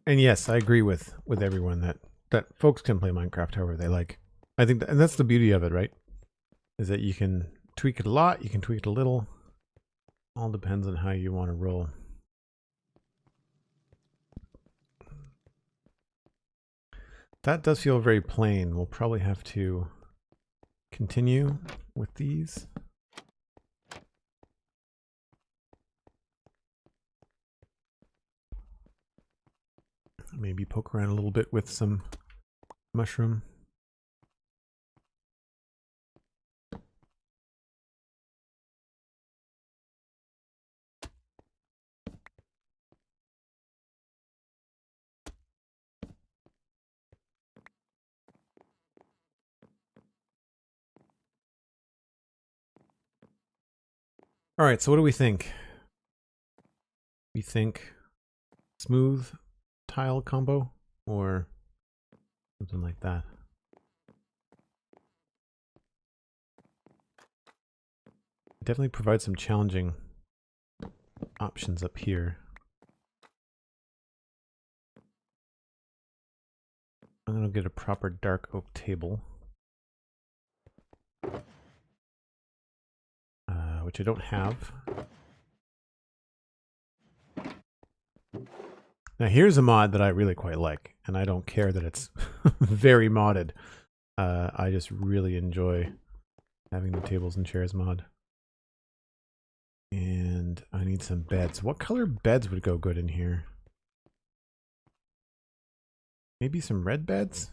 And yes, I agree with everyone that folks can play Minecraft however they like. I think and that's the beauty of it, right? Is that you can tweak it a lot, you can tweak it a little. All depends on how you want to roll. That does feel very plain. We'll probably have to continue with these. Maybe poke around a little bit with some mushroom. All right, so what do we think? We think smooth tile combo or something like that. Definitely provide some challenging options up here. I'm gonna get a proper dark oak table, which I don't have. Now here's a mod that I really quite like, and I don't care that it's very modded. I just really enjoy having the tables and chairs mod. And I need some beds. What color beds would go good in here? Maybe some red beds?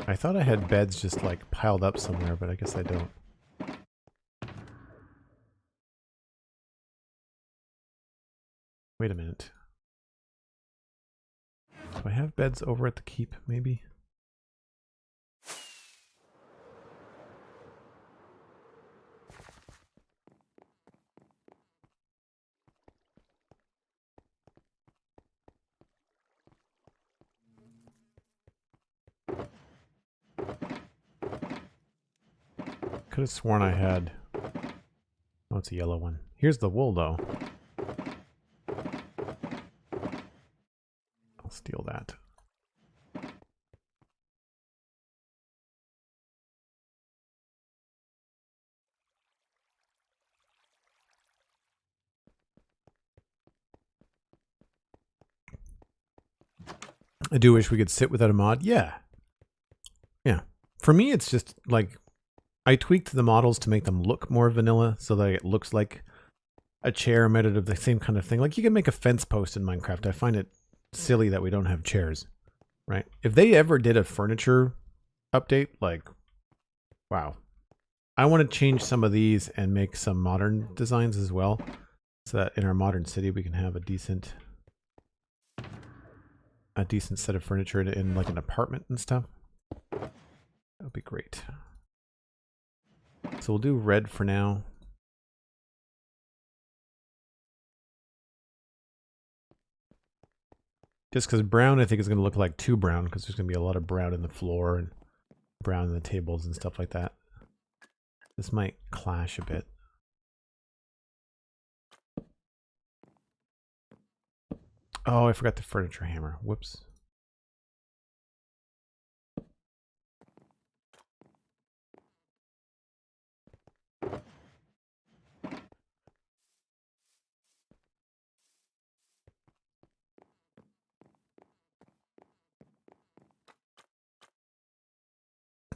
I thought I had beds just like piled up somewhere, but I guess I don't. Wait a minute. Do I have beds over at the keep, maybe? Could have sworn I had... Oh, it's a yellow one. Here's the wool, though. I'll steal that. I do wish we could sit without a mod. Yeah. Yeah. For me, it's just like... I tweaked the models to make them look more vanilla so that it looks like a chair made out of the same kind of thing. Like you can make a fence post in Minecraft. I find it silly that we don't have chairs, right? If they ever did a furniture update, like, wow. I want to change some of these and make some modern designs as well, so that in our modern city we can have a decent set of furniture in like an apartment and stuff. That would be great. So we'll do red for now. Just because brown I think is going to look like too brown, because there's going to be a lot of brown in the floor and brown in the tables and stuff like that. This might clash a bit. Oh, I forgot the furniture hammer. Whoops.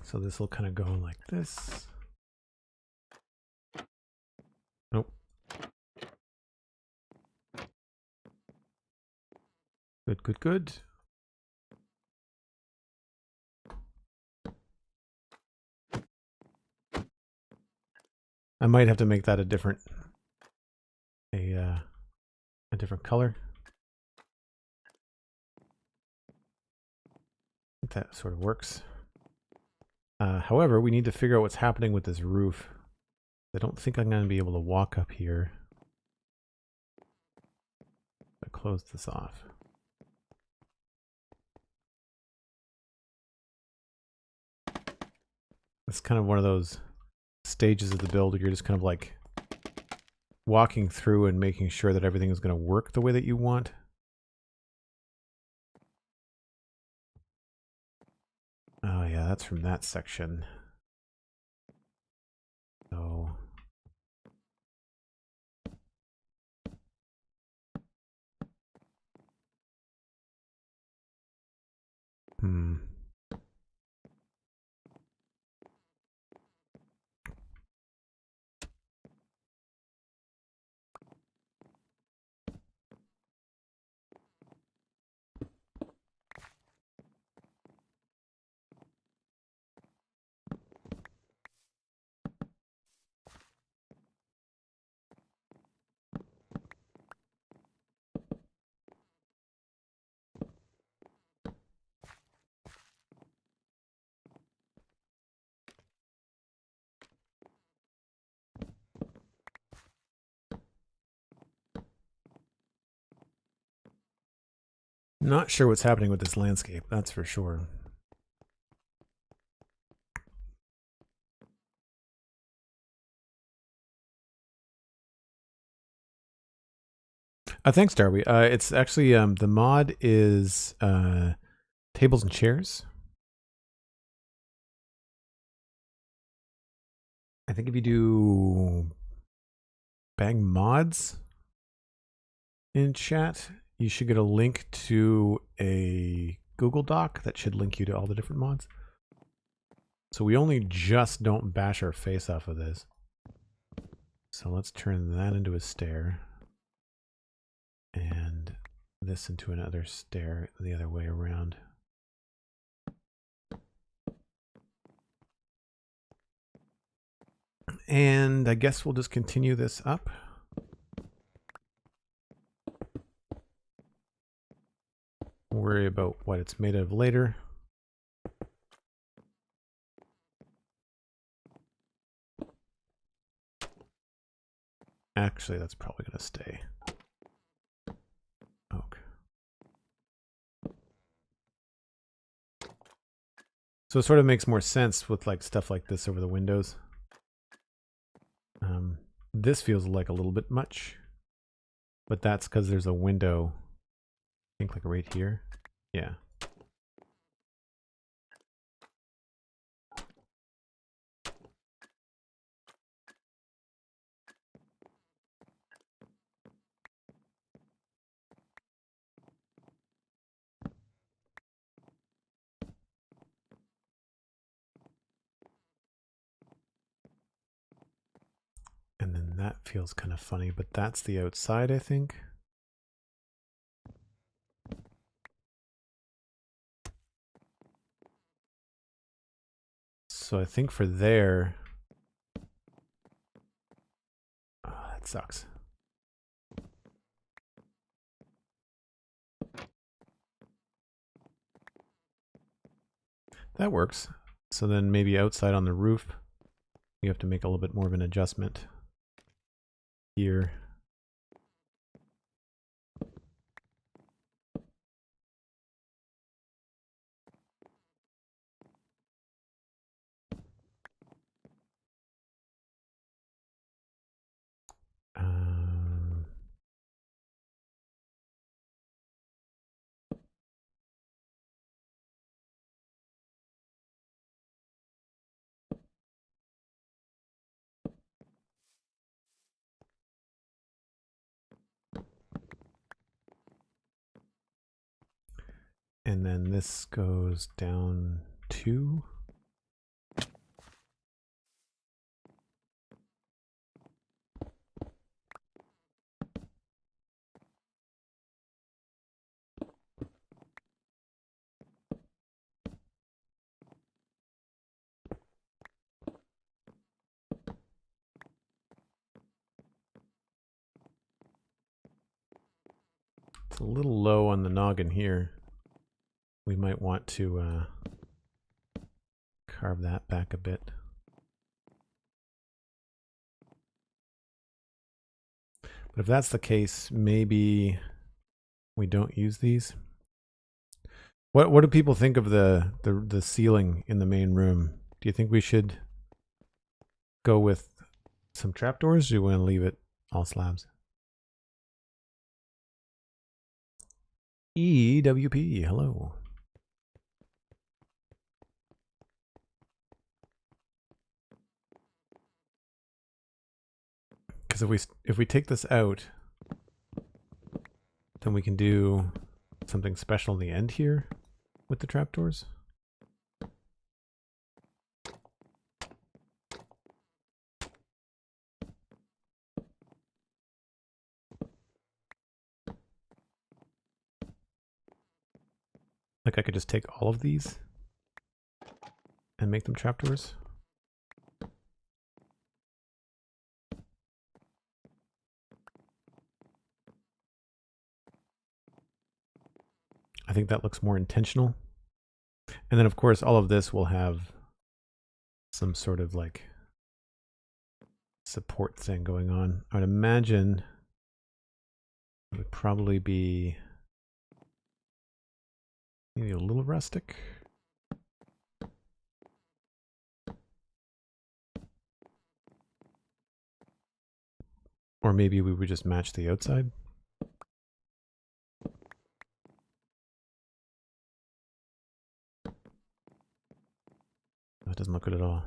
So this will kind of go like this. Nope. Good, good, good. I might have to make that a different color. That sort of works. However, we need to figure out what's happening with this roof. I don't think I'm going to be able to walk up here. I close this off. It's kind of one of those stages of the build, you're just kind of like walking through and making sure that everything is going to work the way that you want. Oh yeah, that's from that section. So not sure what's happening with this landscape, that's for sure. Thanks, Darby. It's actually the mod is tables and chairs. I think if you do bang mods in chat, you should get a link to a Google Doc that should link you to all the different mods. So we only just don't bash our face off of this. So let's turn that into a stair. And this into another stair the other way around. And I guess we'll just continue this up. Worry about what it's made of later. Actually, that's probably going to stay. Oak. So it sort of makes more sense with like stuff like this over the windows. This feels like a little bit much, but that's because there's a window, I think like right here. Yeah. And then that feels kind of funny, but that's the outside, I think. So I think for there, oh, that sucks. That works. So then maybe outside on the roof, you have to make a little bit more of an adjustment here. And then this goes down 2. It's a little low on the noggin here. We might want to carve that back a bit. But if that's the case, maybe we don't use these. What do people think of the ceiling in the main room? Do you think we should go with some trapdoors, or do you want to leave it all slabs? EWP, hello. Because if we take this out, then we can do something special in the end here with the trapdoors. Like I could just take all of these and make them trapdoors. I think that looks more intentional. And then of course all of this will have some sort of like support thing going on. I would imagine it would probably be maybe a little rustic. Or maybe we would just match the outside. That doesn't look good at all.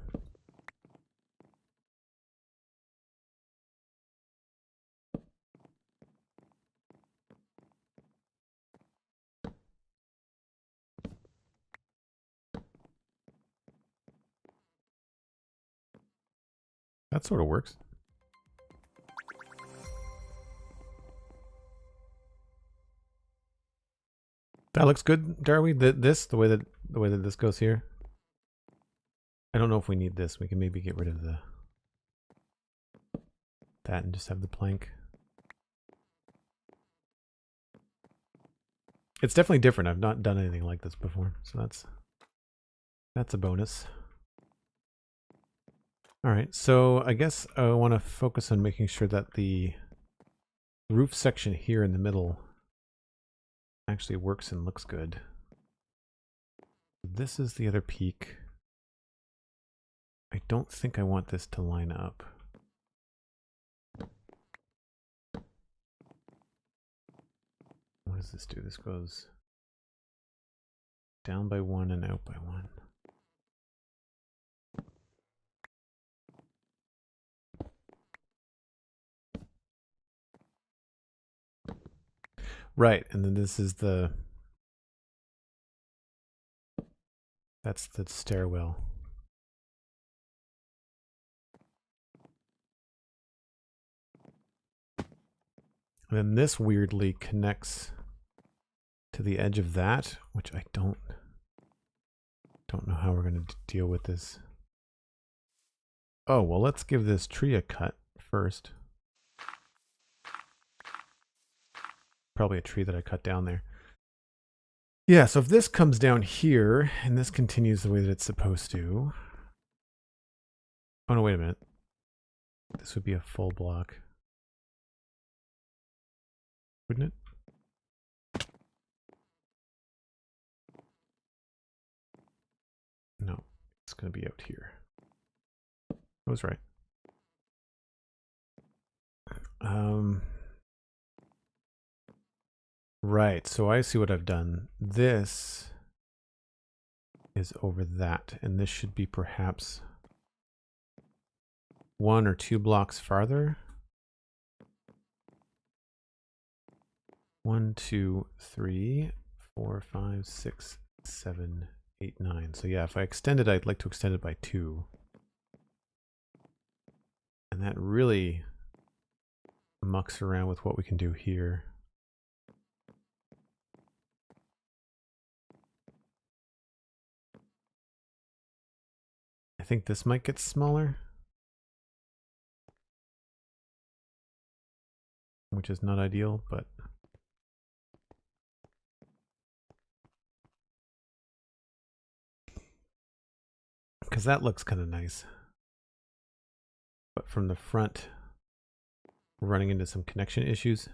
That sort of works. That looks good, Darby. The way that this goes here. I don't know if we need this. We can maybe get rid of that and just have the plank. It's definitely different. I've not done anything like this before, so that's a bonus. All right, so I guess I want to focus on making sure that the roof section here in the middle actually works and looks good. This is the other peak. I don't think I want this to line up. What does this do? This goes down by 1 and out by 1. Right, and then this is that's the stairwell. And then this weirdly connects to the edge of that, which I don't know how we're going to deal with this. Oh, well, let's give this tree a cut first. Probably a tree that I cut down there. Yeah, so if this comes down here and this continues the way that it's supposed to. Oh no, wait a minute. This would be a full block. Wouldn't it? No, it's going to be out here. I was right. Right, so I see what I've done. This is over that, and this should be perhaps 1 or 2 blocks farther. 1, 2, 3, 4, 5, 6, 7, 8, 9. So yeah, if I extend it, I'd like to extend it by 2. And that really mucks around with what we can do here. I think this might get smaller, which is not ideal, but because that looks kind of nice. But from the front, we're running into some connection issues.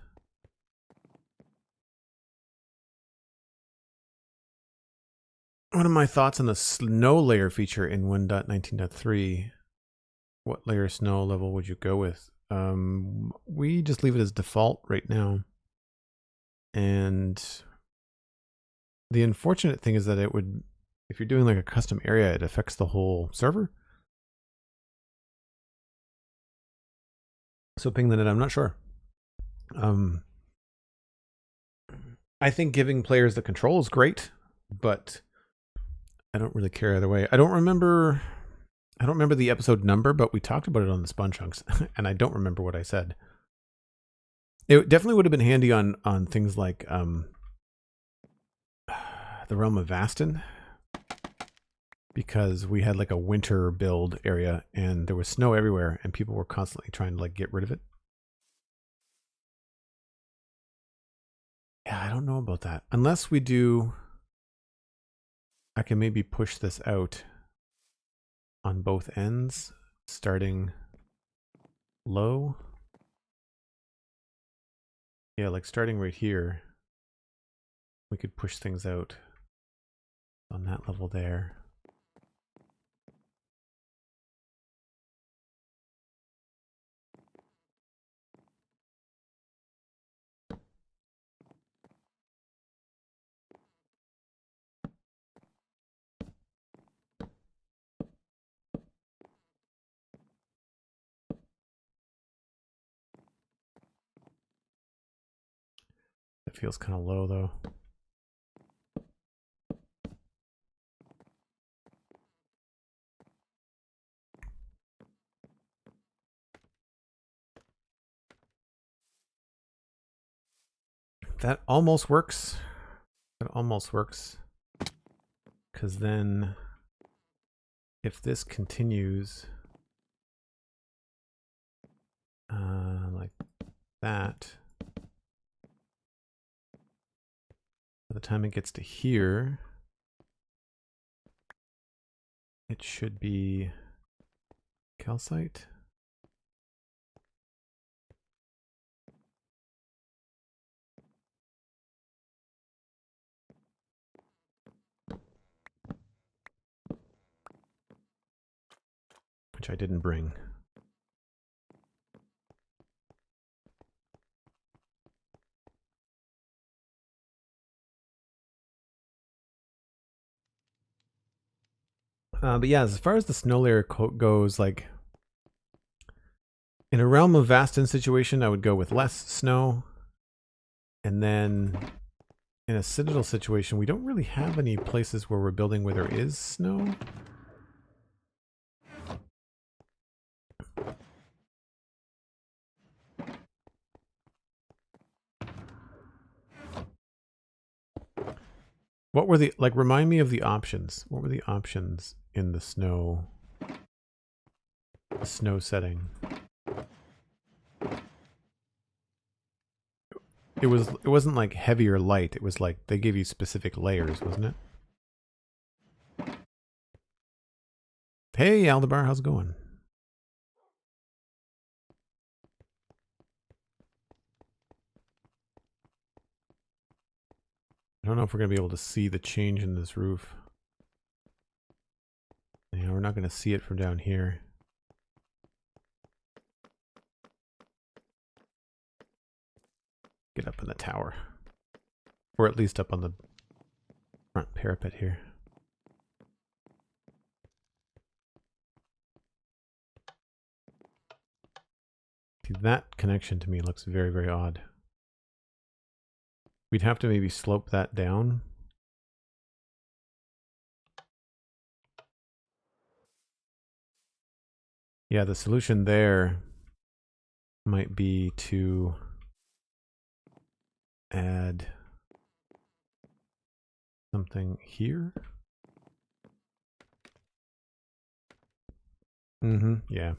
One of my thoughts on the snow layer feature in 1.19.3 What layer snow level would you go with? We just leave it as default right now. And the unfortunate thing is that it would, if you're doing like a custom area, it affects the whole server. So ping the net, I'm not sure. I think giving players the control is great, but I don't really care either way. I don't remember the episode number, but we talked about it on the Spawn Chunks, and I don't remember what I said. It definitely would have been handy on things like the Realm of Vastin, because we had like a winter build area and there was snow everywhere and people were constantly trying to like get rid of it. Yeah, I don't know about that. Unless we do, I can maybe push this out on both ends, starting low. Yeah, like starting right here, we could push things out on that level there. It feels kind of low though. That almost works. That almost works. Because then if this continues like that, by the time it gets to here, it should be calcite. Which I didn't bring. But yeah, as far as the snow layer goes, like in a Realm of Vastin situation, I would go with less snow. And then in a Citadel situation, we don't really have any places where we're building where there is snow. What were the, like, remind me of the options. What were the options in the snow setting? It wasn't like heavy or light. It was like they gave you specific layers, wasn't it? Hey, Aldebar, how's it going? I don't know if we're going to be able to see the change in this roof. Yeah, we're not going to see it from down here. Get up in the tower. Or at least up on the front parapet here. See, that connection to me looks very, very odd. We'd have to maybe slope that down. Yeah, the solution there might be to add something here. Yeah.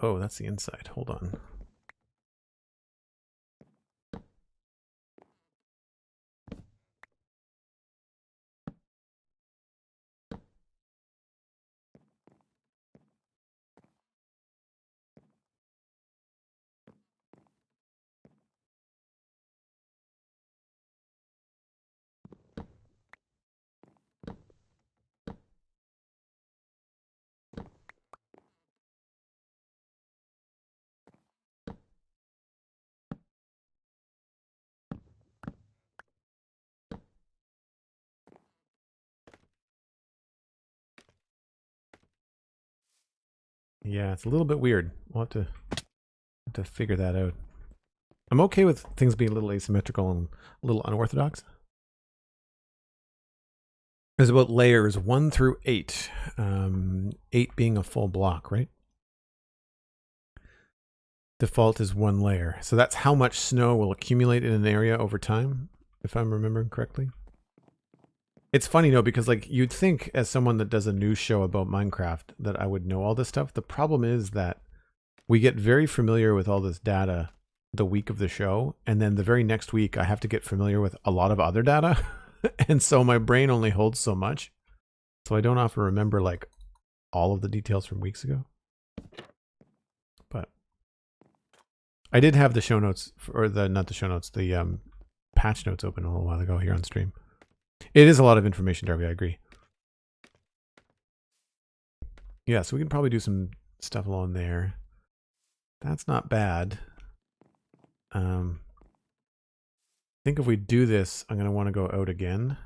Oh, that's the inside. Hold on. Yeah, it's a little bit weird. We'll have to figure that out. I'm okay with things being a little asymmetrical and a little unorthodox. There's about layers 1 through 8. 8 being a full block, right? Default is 1 layer. So that's how much snow will accumulate in an area over time, if I'm remembering correctly. It's funny, though, because like you'd think as someone that does a news show about Minecraft that I would know all this stuff. The problem is that we get very familiar with all this data the week of the show, and then the very next week I have to get familiar with a lot of other data. And so my brain only holds so much. So I don't often remember like all of the details from weeks ago. But I did have the show notes, or not the show notes, the patch notes open a little while ago here on stream. It is a lot of information, Darby, I agree. Yeah, so we can probably do some stuff along there. That's not bad. I think if we do this, I'm going to want to go out again.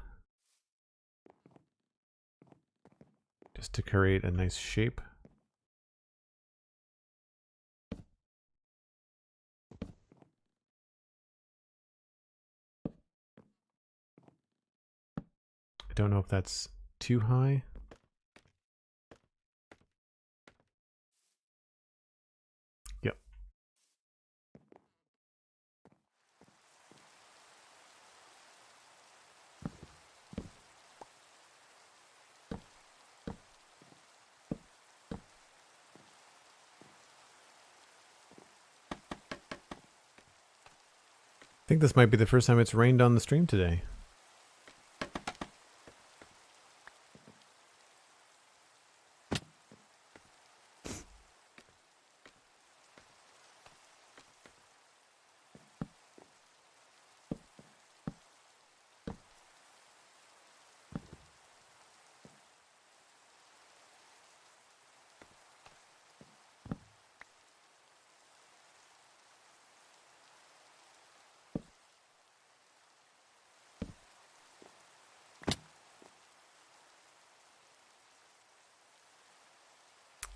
Just to create a nice shape. I don't know if that's too high. Yep. I think this might be the first time it's rained on the stream today.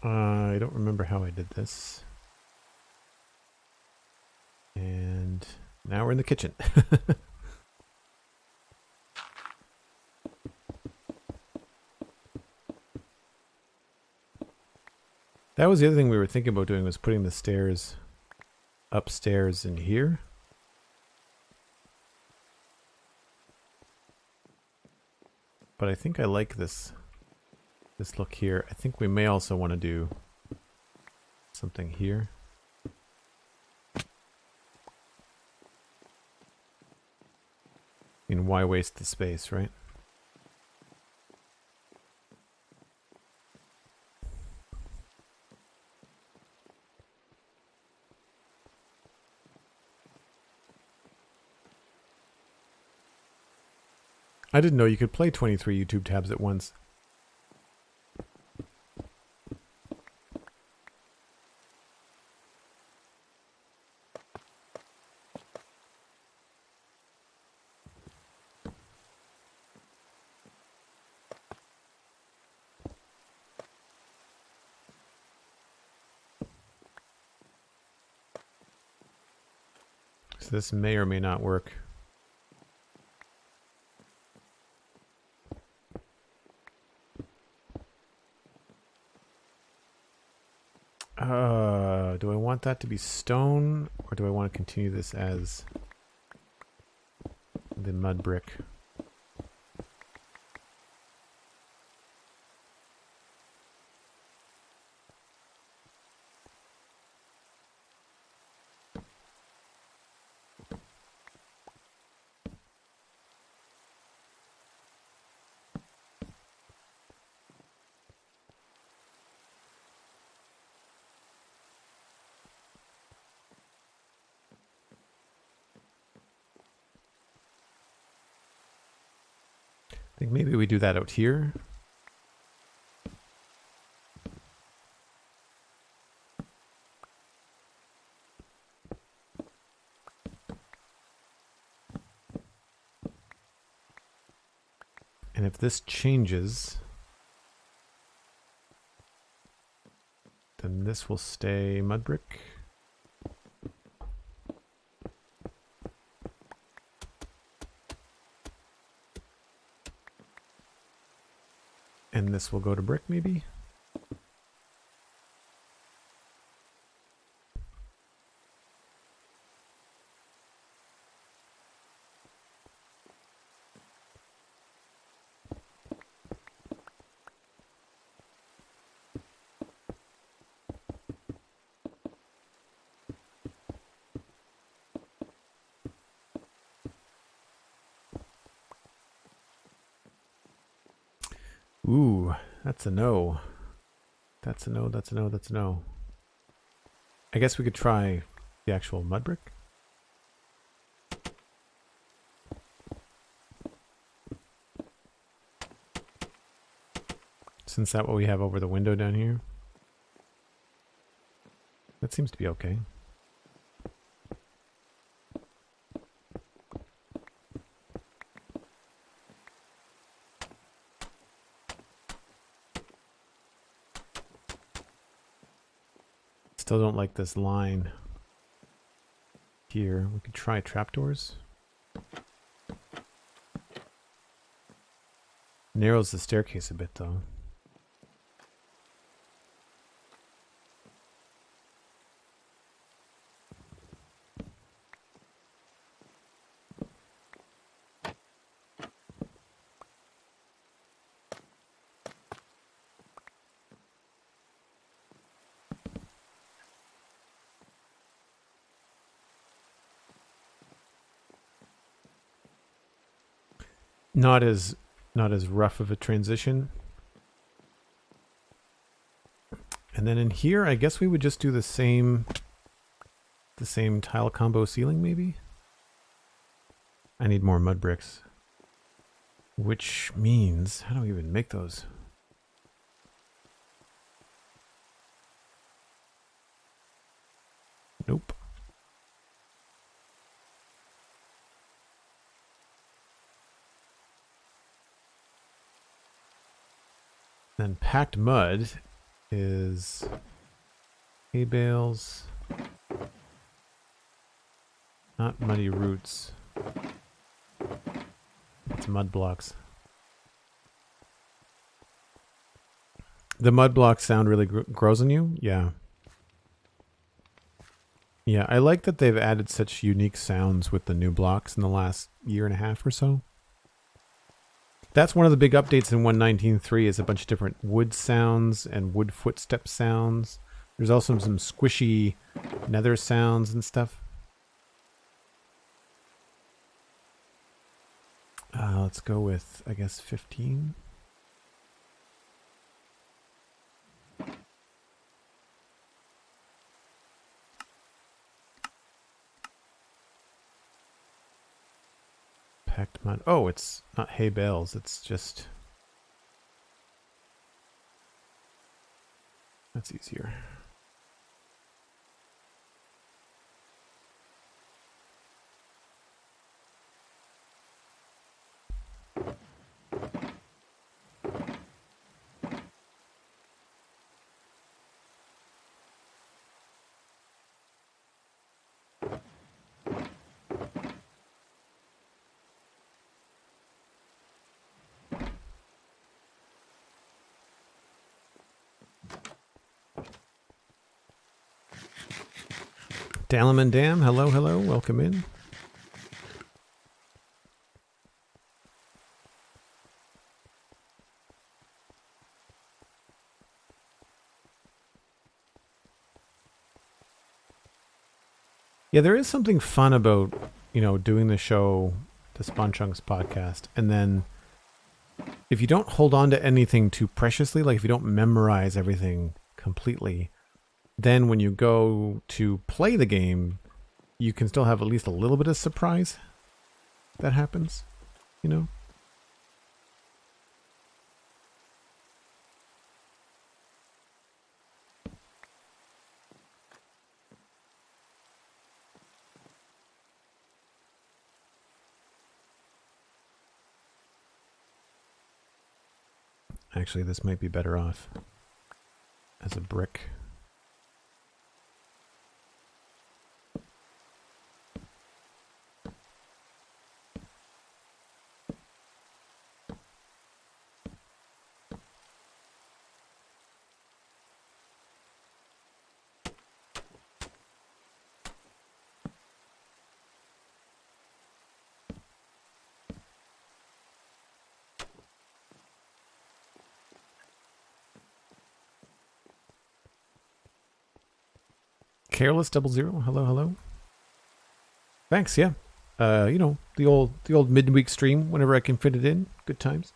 I don't remember how I did this. And now we're in the kitchen. That was the other thing we were thinking about doing, was putting the stairs upstairs in here. But I think I like this look here. I think we may also want to do something here. I mean, why waste the space, right? I didn't know you could play 23 YouTube tabs at once. So this may or may not work. Do I want that to be stone, or do I want to continue this as the mud brick? I think maybe we do that out here. And if this changes, then this will stay mud brick. And this will go to brick, maybe? Ooh, that's a no. That's a no, that's a no, that's a no. I guess we could try the actual mud brick. Since that's what we have over the window down here. That seems to be okay. Still don't like this line here. We could try trapdoors. Narrows the staircase a bit though. Not as rough of a transition. And then in here, I guess we would just do the same tile combo ceiling maybe. I need more mud bricks. Which means, how do we even make those? Nope. Then packed mud is hay bales, not muddy roots. It's mud blocks. The mud blocks sound really grows on you? Yeah. Yeah, I like that they've added such unique sounds with the new blocks in the last year and a half or so. That's one of the big updates in 1.19.3 is a bunch of different wood sounds and wood footstep sounds. There's also some squishy nether sounds and stuff. Let's go with, I guess, 15. Packed mud. Oh, it's not hay bales. It's just... That's easier. Dalaman Dam, hello, hello, welcome in. Yeah, there is something fun about, you know, doing the show, the Spawn Chunks podcast, and then if you don't hold on to anything too preciously, like if you don't memorize everything completely, then when you go to play the game, you can still have at least a little bit of surprise that happens, you know? Actually, this might be better off as a brick. Careless 00, hello, hello. Thanks, yeah. You know, the old midweek stream whenever I can fit it in. Good times.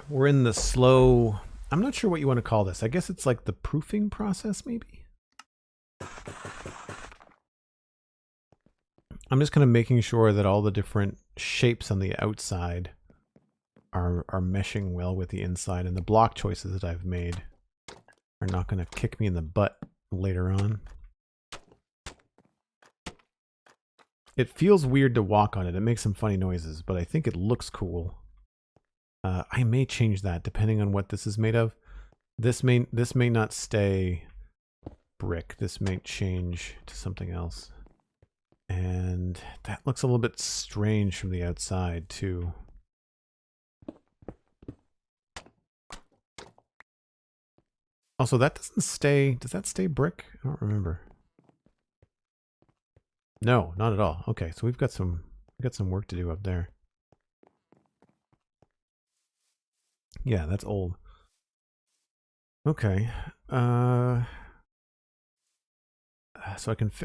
We're in the slow, I'm not sure what you want to call this. I guess it's like the proofing process, maybe? I'm just kind of making sure that all the different shapes on the outside are meshing well with the inside, and the block choices that I've made are not going to kick me in the butt later on. It feels weird to walk on it. It makes some funny noises, but I think it looks cool. I may change that depending on what this is made of. This may not stay brick. This may change to something else. And that looks a little bit strange from the outside too. Also, that doesn't stay, does that stay brick? I don't remember. No, not at all. Okay, so we've got some work to do up there. Yeah, that's old. Okay. So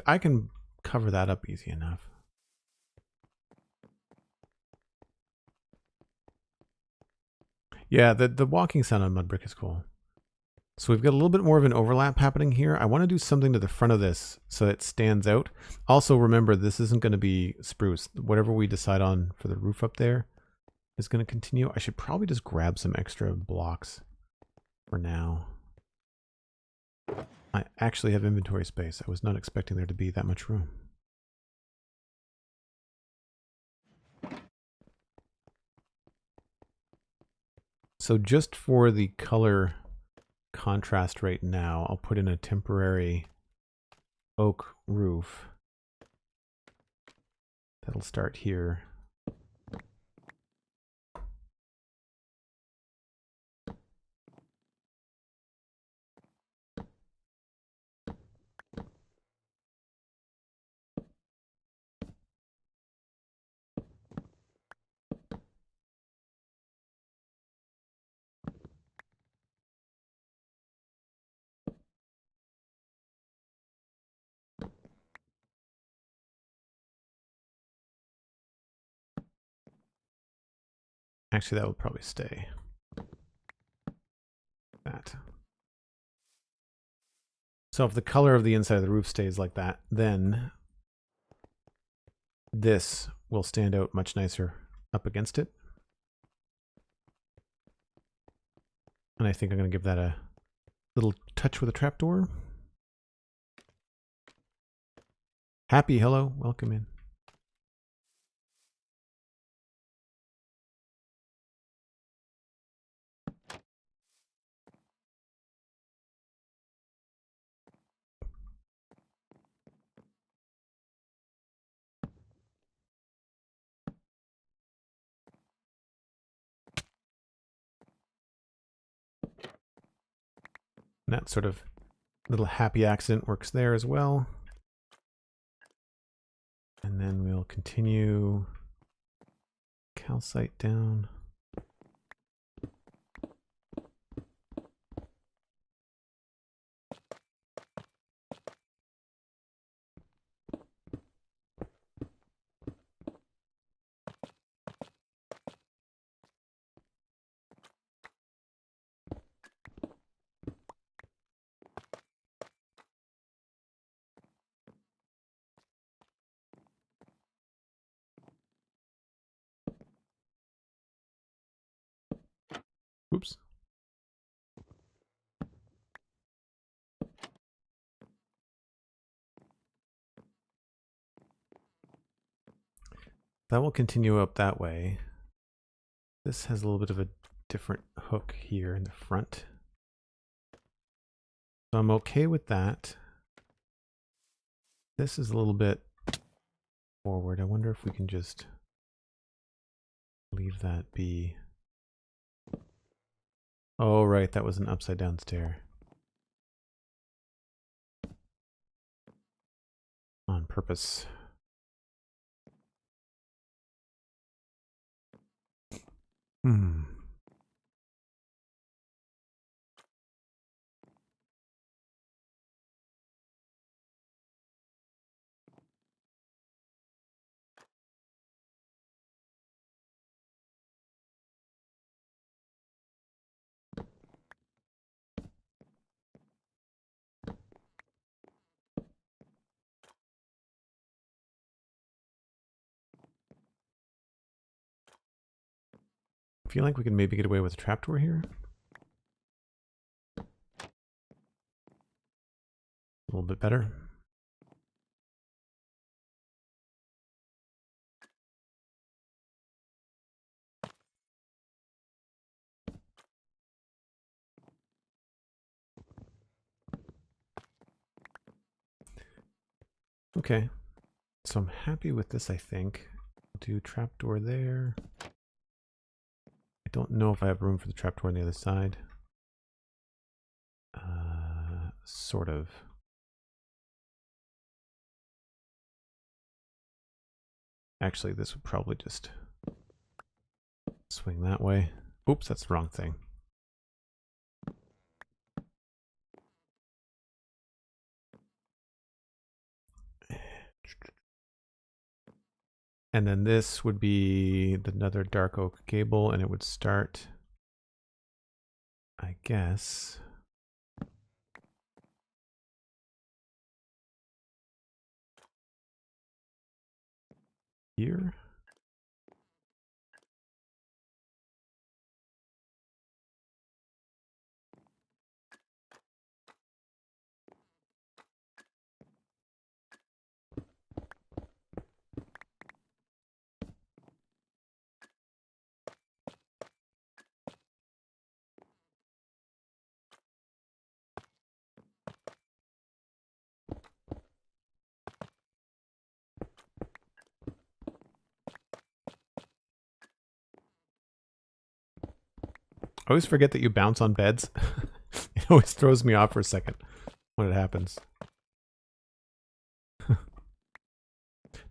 I can cover that up easy enough. Yeah, the walking sound on mud brick is cool. So we've got a little bit more of an overlap happening here. I want to do something to the front of this so it stands out. Also, remember, this isn't going to be spruce. Whatever we decide on for the roof up there is going to continue. I should probably just grab some extra blocks for now. I actually have inventory space. I was not expecting there to be that much room. So just for the color contrast right now, I'll put in a temporary oak roof. That'll start here. Actually, that will probably stay. That. So if the color of the inside of the roof stays like that, then this will stand out much nicer up against it. And I think I'm going to give that a little touch with a trapdoor. Happy, hello, welcome in. And that sort of little happy accident works there as well. And then we'll continue calcite down. Oops. That will continue up that way. This has a little bit of a different hook here in the front. So I'm okay with that. This is a little bit forward. I wonder if we can just leave that be. Oh, right, that was an upside down stair. On purpose. Hmm. I feel like we can maybe get away with a trapdoor here. A little bit better. Okay, so I'm happy with this, I think. I'll do trapdoor there. I don't know if I have room for the trapdoor on the other side. Sort of. Actually, this would probably just swing that way. Oops, that's the wrong thing. And then this would be another dark oak gable, and it would start, I guess, here. I always forget that you bounce on beds. It always throws me off for a second when it happens.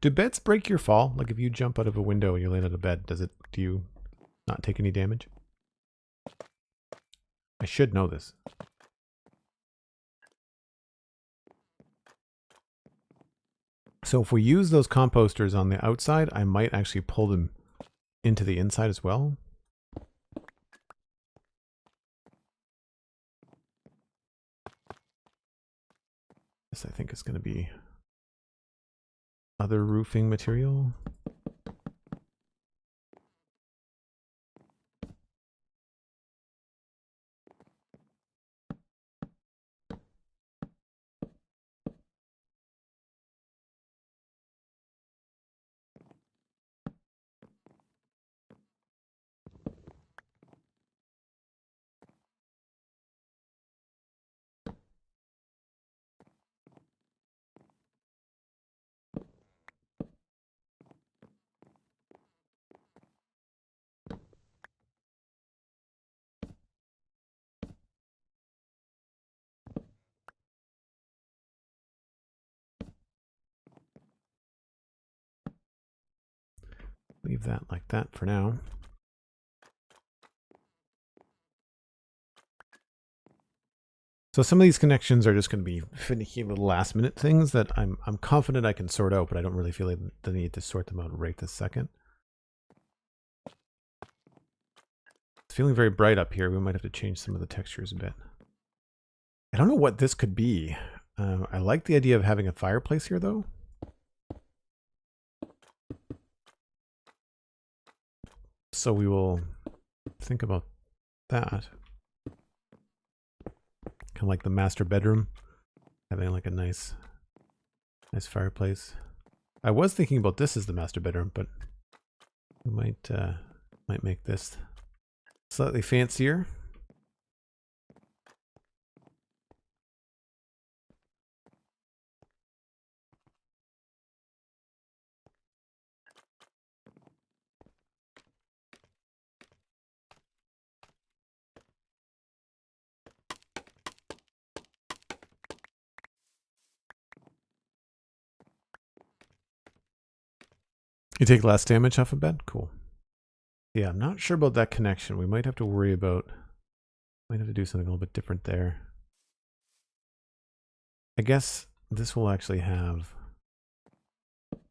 Do beds break your fall? Like if you jump out of a window and you land on a bed, do you not take any damage? I should know this. So if we use those composters on the outside, I might actually pull them into the inside as well. This I think is going to be other roofing material. Leave that like that for now. So some of these connections are just going to be finicky little last minute things that I'm confident I can sort out, but I don't really feel like the need to sort them out right this second. It's feeling very bright up here. We might have to change some of the textures a bit. I don't know what this could be. I like the idea of having a fireplace here though. So we will think about that. Kind of like the master bedroom, having like a nice fireplace. I was thinking about this as the master bedroom, but we might make this Slightly fancier. You take less damage off a bed? Cool. Yeah, I'm not sure about that connection. We might have to worry about... Might have to do something a little bit different there. I guess this will actually have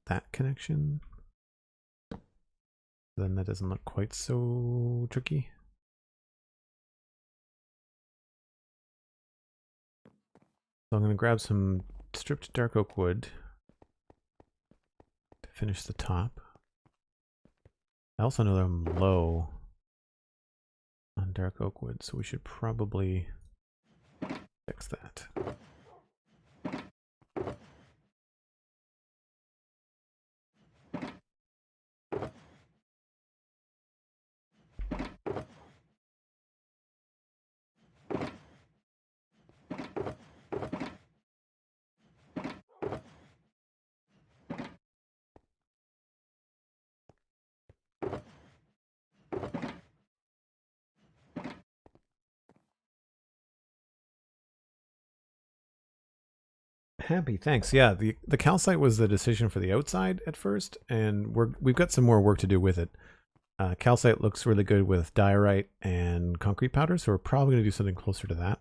that connection. Then that doesn't look quite so tricky. So I'm going to grab some stripped dark oak wood to finish the top. I also know that I'm low on dark oak wood, so we should probably fix that. Happy, thanks. Yeah, the calcite was the decision for the outside at first, and we've got some more work to do with it. Calcite looks really good with diorite and concrete powder, so we're probably going to do something closer to that.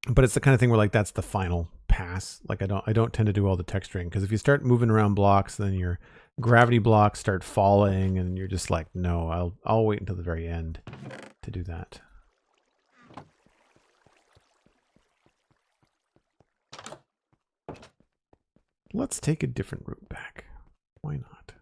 But it's the kind of thing where like that's the final pass. Like I don't tend to do all the texturing, because if you start moving around blocks, then your gravity blocks start falling, and you're just like, no, I'll wait until the very end to do that. Let's take a different route back. Why not?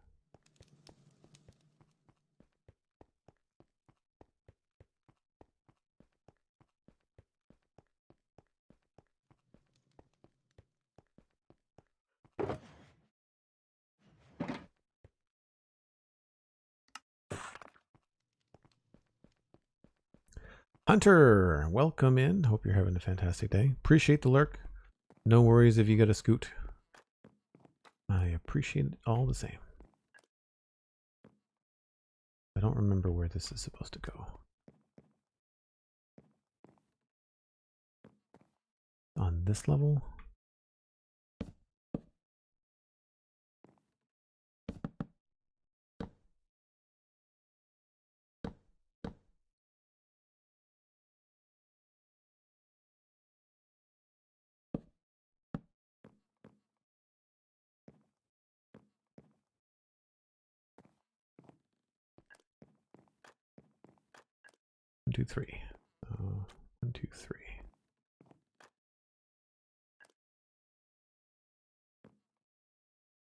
Hunter, welcome in. Hope you're having a fantastic day. Appreciate the lurk. No worries if you got a scoot. I appreciate it all the same. I don't remember where this is supposed to go. On this level? One, two, three. 1, 2, 3.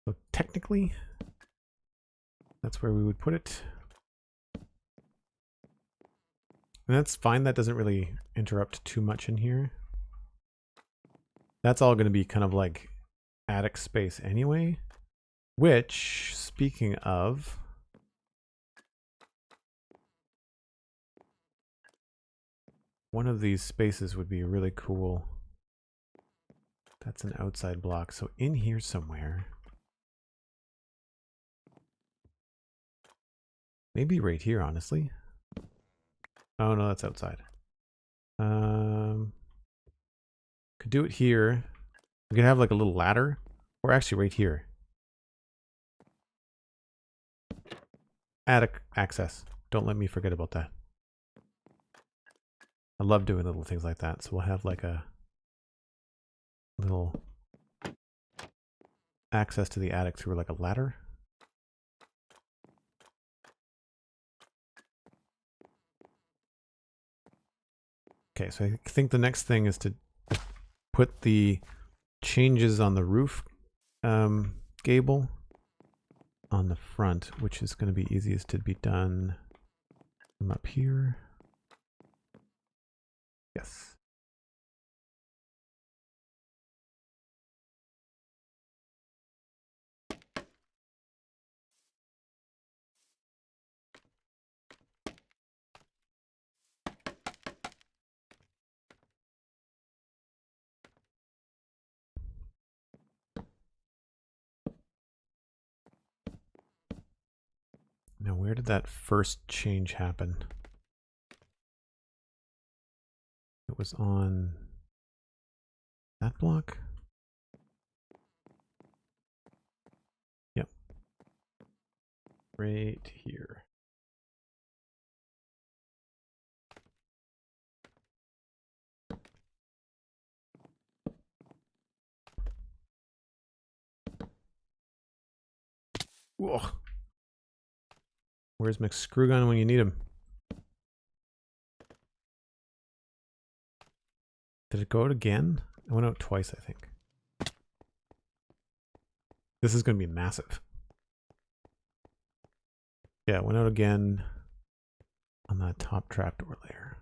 So technically, that's where we would put it. And that's fine. That doesn't really interrupt too much in here. That's all going to be kind of like attic space anyway. Which, speaking of, one of these spaces would be really cool. That's an outside block. So in here somewhere, maybe right here, honestly. Oh no, that's outside. Could do it here. We could have like a little ladder, or actually right here. Attic access. Don't let me forget about that. I love doing little things like that. So we'll have like a little access to the attic through like a ladder. Okay, so I think the next thing is to put the changes on the roof gable on the front, which is going to be easiest to be done from up here. Yes. where did that first change happen? It was on that block? Yep. Right here. Whoa. Where's McScrewgunn when you need him? Did it go out again? It went out twice, I think. This is going to be massive. Yeah, it went out again on that top trapdoor layer.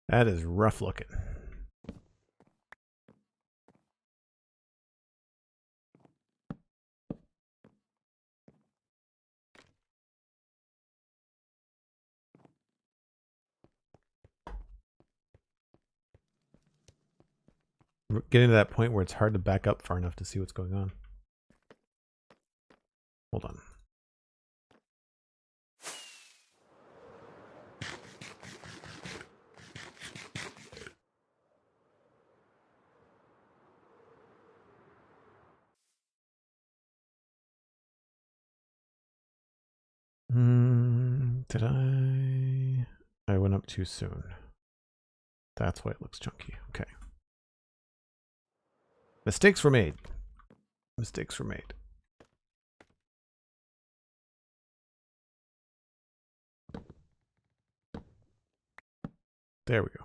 That is rough looking. We're getting to that point where it's hard to back up far enough to see what's going on. Hold on. Did I went up too soon. That's why it looks chunky. Okay. Mistakes were made. Mistakes were made. There we go.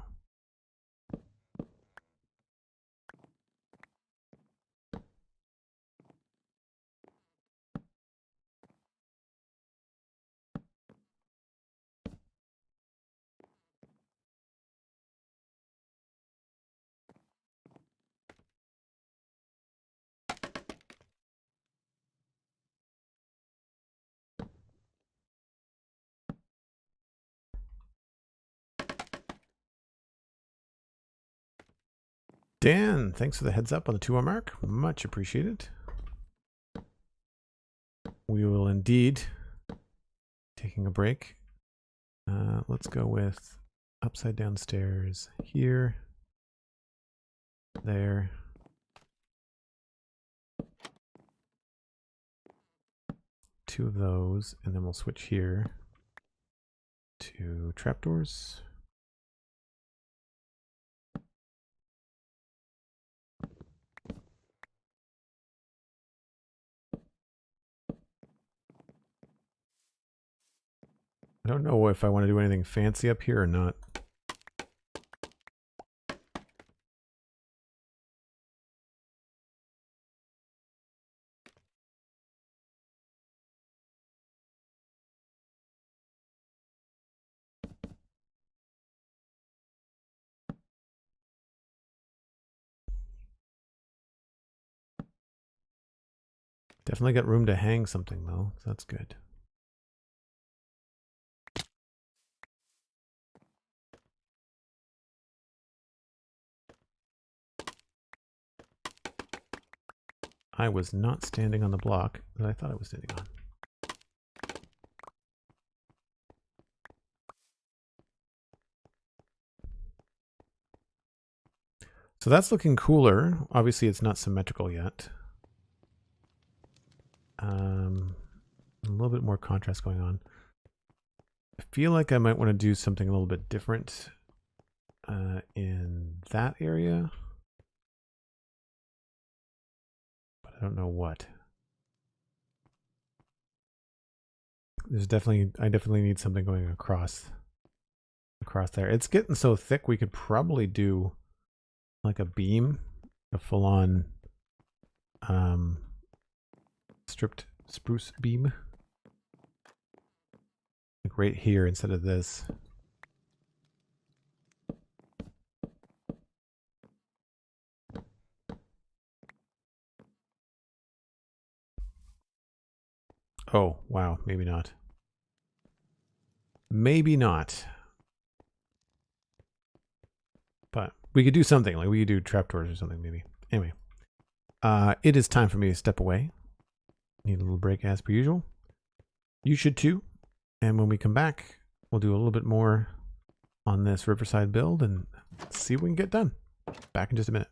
Dan, thanks for the heads up on the 2-hour mark. Much appreciated. We will indeed taking a break. Let's go with upside down stairs here, there. Two of those, and then we'll switch here to trapdoors. I don't know if I want to do anything fancy up here or not. Definitely got room to hang something though, so that's good. I was not standing on the block that I thought I was standing on. So that's looking cooler. Obviously it's not symmetrical yet. A little bit more contrast going on. I feel like I might want to do something a little bit different in that area. But I don't know what. I definitely need something going across there. It's getting so thick we could probably do like a beam, a full-on stripped spruce beam. Like right here instead of this. Oh, wow, maybe not. Maybe not. But we could do something, like we could do trapdoors or something maybe. Anyway. It is time for me to step away. Need a little break as per usual. You should too. And when we come back, we'll do a little bit more on this Riverside build and see what we can get done. Back in just a minute.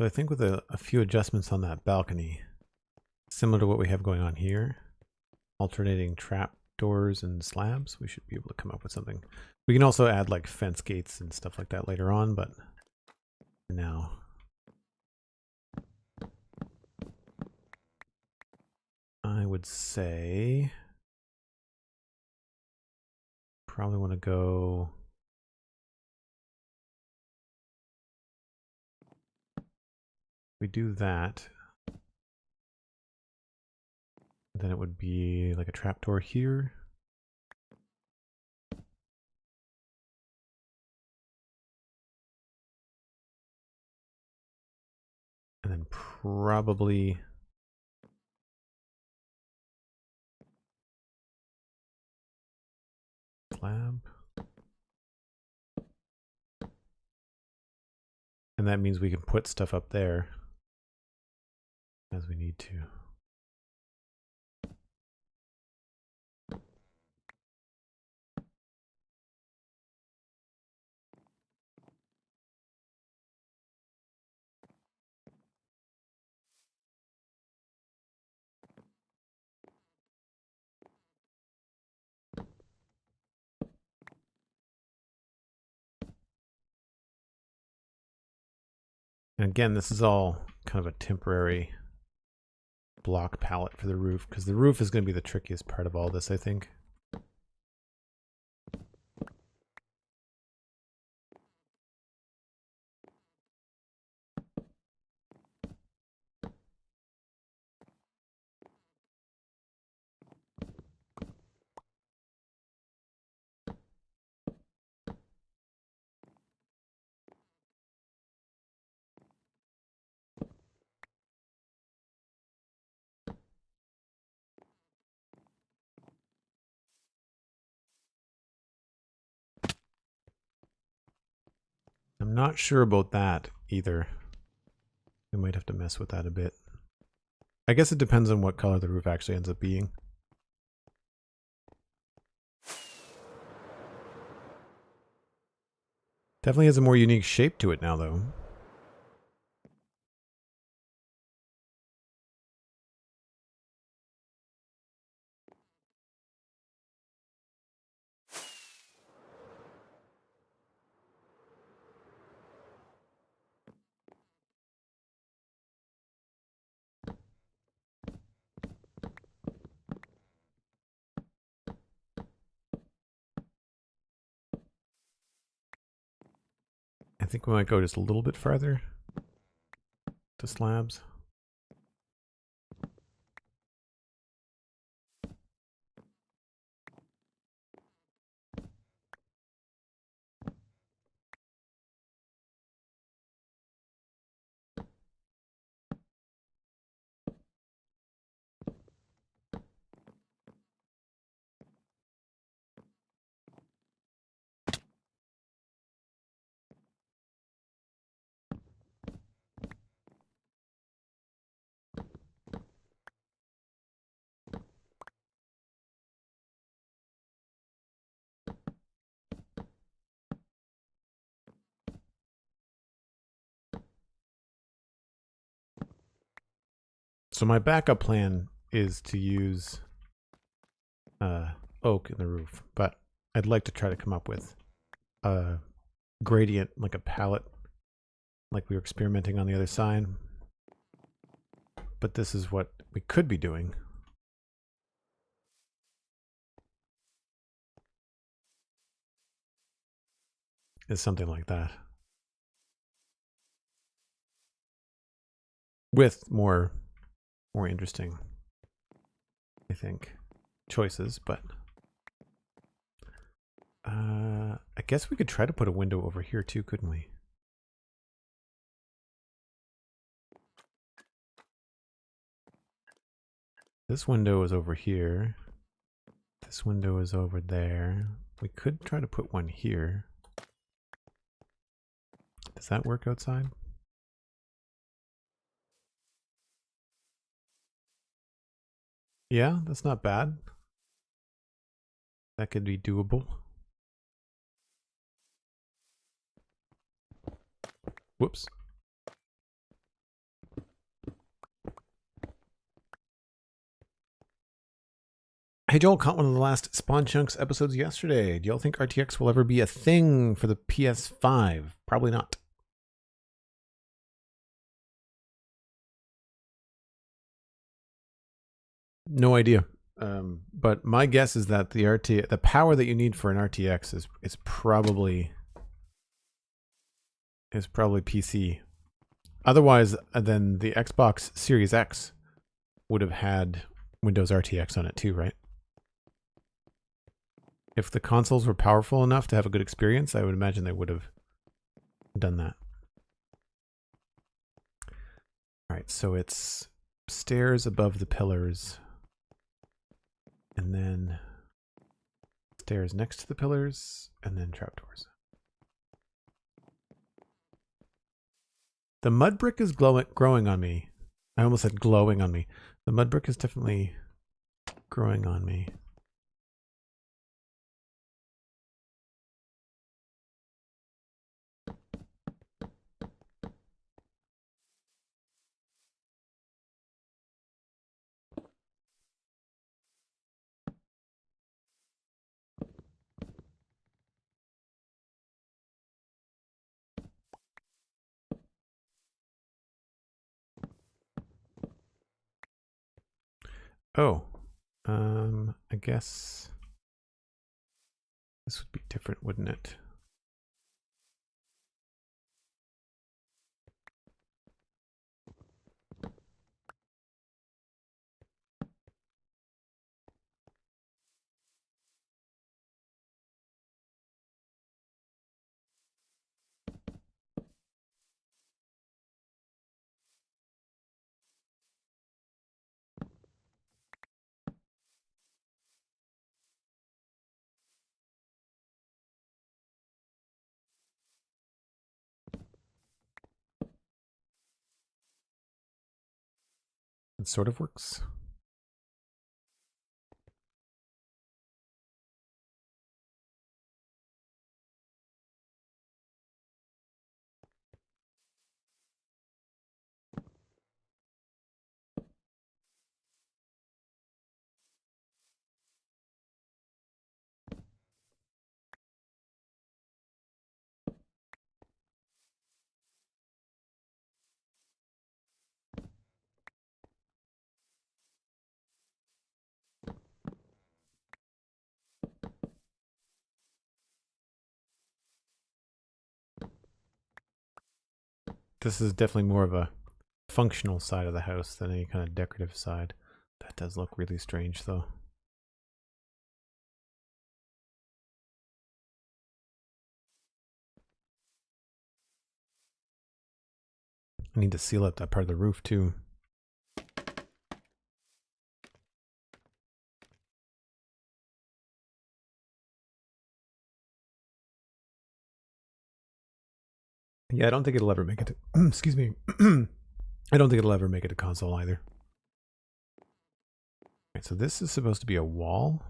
So I think with a few adjustments on that balcony, similar to what we have going on here, alternating trap doors and slabs, we should be able to come up with something. We can also add like fence gates and stuff like that later on, but now. I would say probably want to go we do that, then it would be like a trapdoor here. And then probably slab. And that means we can put stuff up there as we need to. And again, this is all kind of a temporary block palette for the roof, because the roof is going to be the trickiest part of all this, I think. I'm not sure about that either. We might have to mess with that a bit. I guess it depends on what color the roof actually ends up being. Definitely has a more unique shape to it now, though. I think we might go just a little bit farther to slabs. So my backup plan is to use oak in the roof, but I'd like to try to come up with a gradient, like a palette, like we were experimenting on the other side. But this is what we could be doing. Is something like that. With more interesting, I think, choices, but I guess we could try to put a window over here too, couldn't we? This window is over here. This window is over there. We could try to put one here. Does that work outside? Yeah, that's not bad. That could be doable. Whoops. Hey Joel, caught one of the last Spawn Chunks episodes yesterday. Do y'all think RTX will ever be a thing for the PS5? Probably not. No idea. But my guess is that the power that you need for an RTX is probably PC. Otherwise, then the Xbox Series X would have had Windows RTX on it too, right? If the consoles were powerful enough to have a good experience, I would imagine they would have done that. All right, so it's stairs above the pillars, and then stairs next to the pillars, and then trapdoors. The mud brick is growing on me. I almost said glowing on me. The mud brick is definitely growing on me. Oh, I guess this would be different, wouldn't it? It sort of works. This is definitely more of a functional side of the house than any kind of decorative side. That does look really strange though. I need to seal up that part of the roof too. Yeah, I don't think it'll ever make it to, excuse me. I don't think it'll ever make it to console either. Right, so this is supposed to be a wall.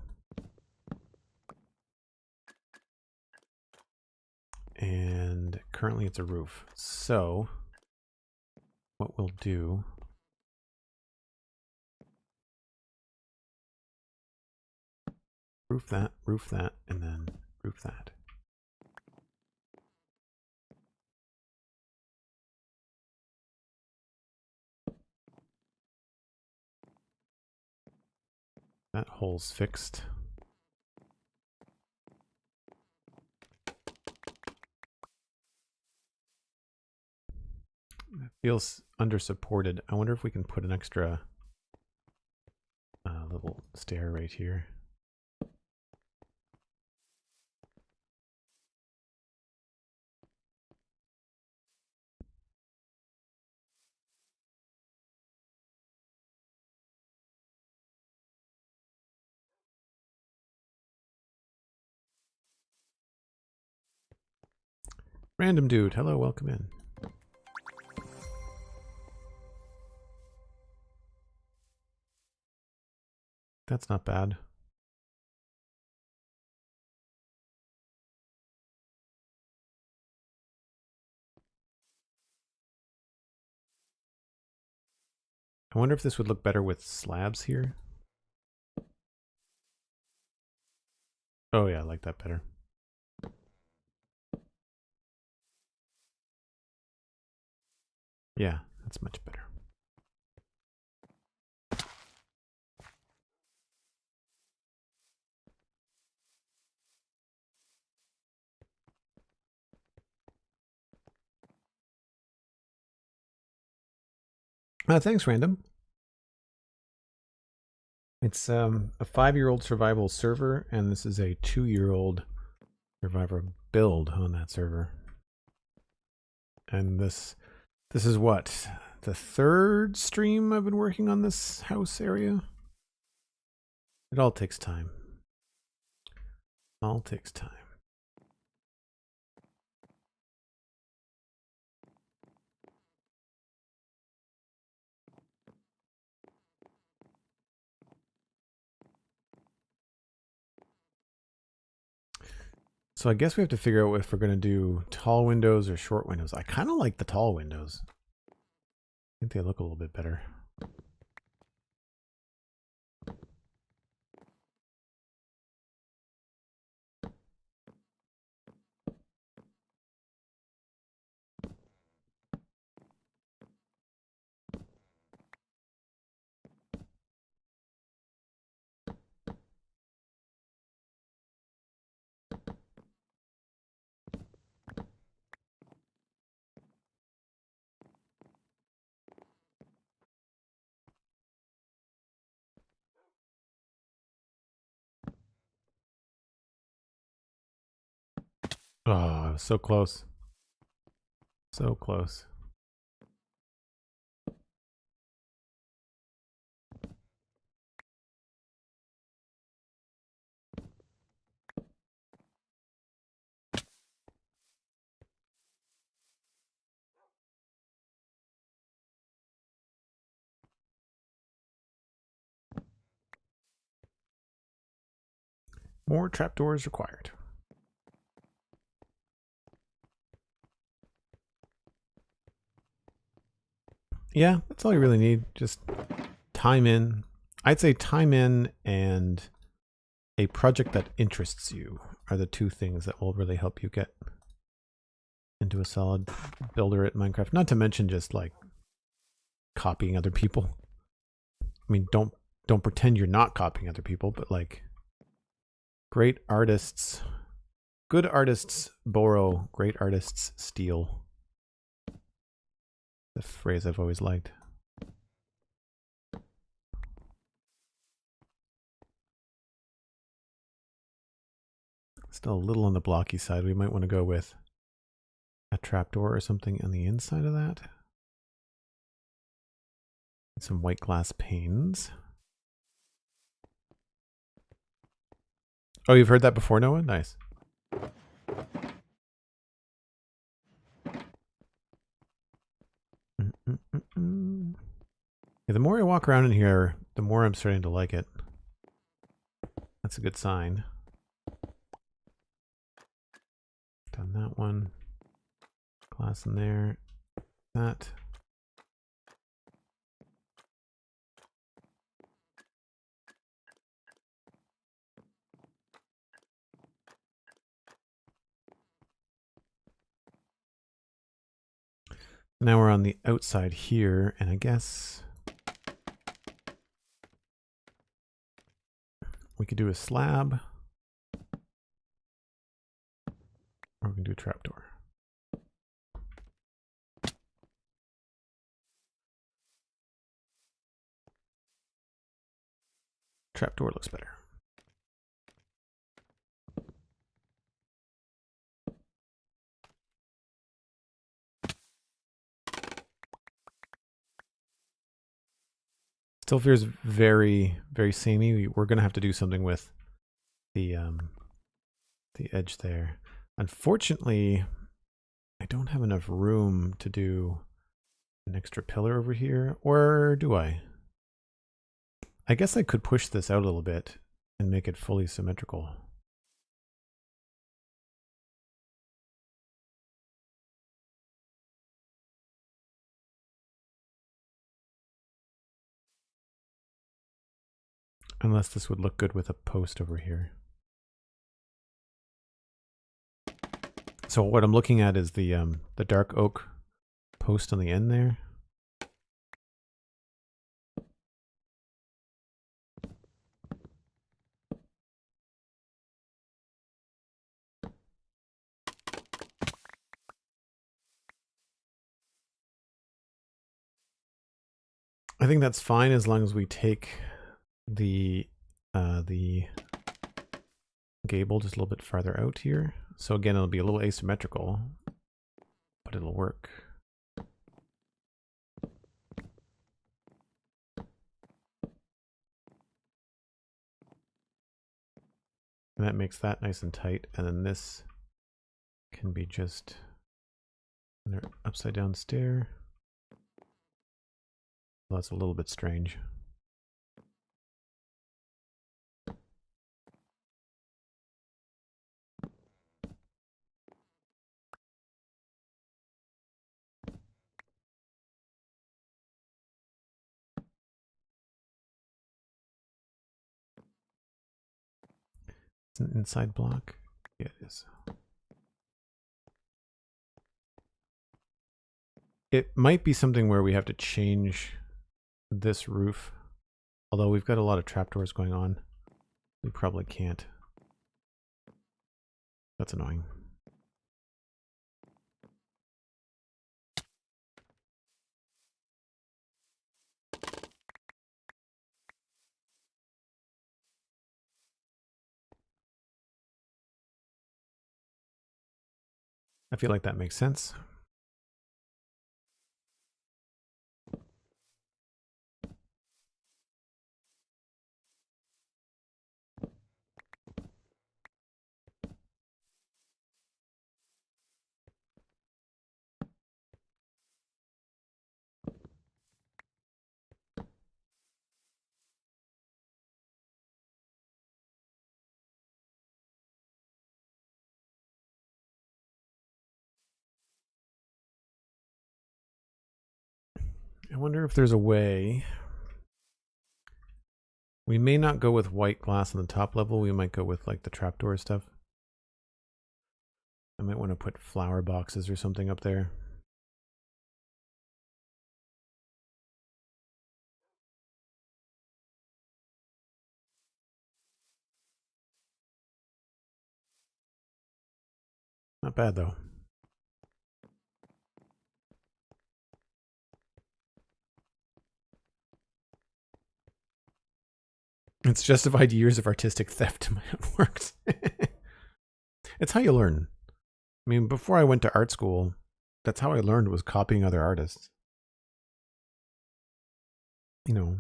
And currently it's a roof. So what we'll do, roof that, and then roof that. That hole's fixed. It feels under-supported. I wonder if we can put an extra little stair right here. Random dude, hello, welcome in. That's not bad. I wonder if this would look better with slabs here. Oh yeah, I like that better. Yeah, that's much better. Thanks, Random. It's a 5-year-old survival server, and this is a 2-year-old survivor build on that server. And this is what? The 3rd stream I've been working on this house area? It all takes time. All takes time. So I guess we have to figure out if we're going to do tall windows or short windows. I kind of like the tall windows. I think they look a little bit better. Oh, I was so close. So close. More trapdoors required. Yeah, that's all you really need. Just time in. I'd say time in and a project that interests you are the 2 things that will really help you get into a solid builder at Minecraft. Not to mention just like copying other people. I mean, don't pretend you're not copying other people, but like great artists, good artists borrow, great artists steal. The phrase I've always liked. Still a little on the blocky side. We might want to go with a trapdoor or something on the inside of that. Some white glass panes. Oh, you've heard that before, Noah? Nice. Yeah, the more I walk around in here, the more I'm starting to like it. That's a good sign. Done that one. Glass in there. That. Now we're on the outside here, and I guess we could do a slab. Or we can do a trapdoor. Trapdoor looks better. Still feels very, very samey. We're going to have to do something with the edge there. Unfortunately, I don't have enough room to do an extra pillar over here, or do I? I guess I could push this out a little bit and make it fully symmetrical. Unless this would look good with a post over here. So what I'm looking at is the dark oak post on the end there. I think that's fine as long as we take the gable just a little bit farther out here. So again, it'll be a little asymmetrical, but it'll work. And that makes that nice and tight. And then this can be just another upside down stair. Well, that's a little bit strange. It's an inside block. Yeah, it is. It might be something where we have to change this roof. Although we've got a lot of trapdoors going on. We probably can't. That's annoying. I feel like that makes sense. I wonder if there's a way. We may not go with white glass on the top level. We might go with like the trapdoor stuff. I might want to put flower boxes or something up there. Not bad though. It's justified years of artistic theft in my own works. It's how you learn. I mean, before I went to art school, that's how I learned, was copying other artists. You know,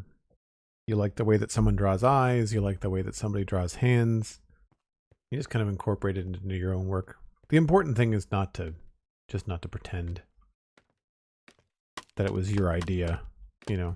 you like the way that someone draws eyes, you like the way that somebody draws hands. You just kind of incorporate it into your own work. The important thing is not to pretend that it was your idea, you know.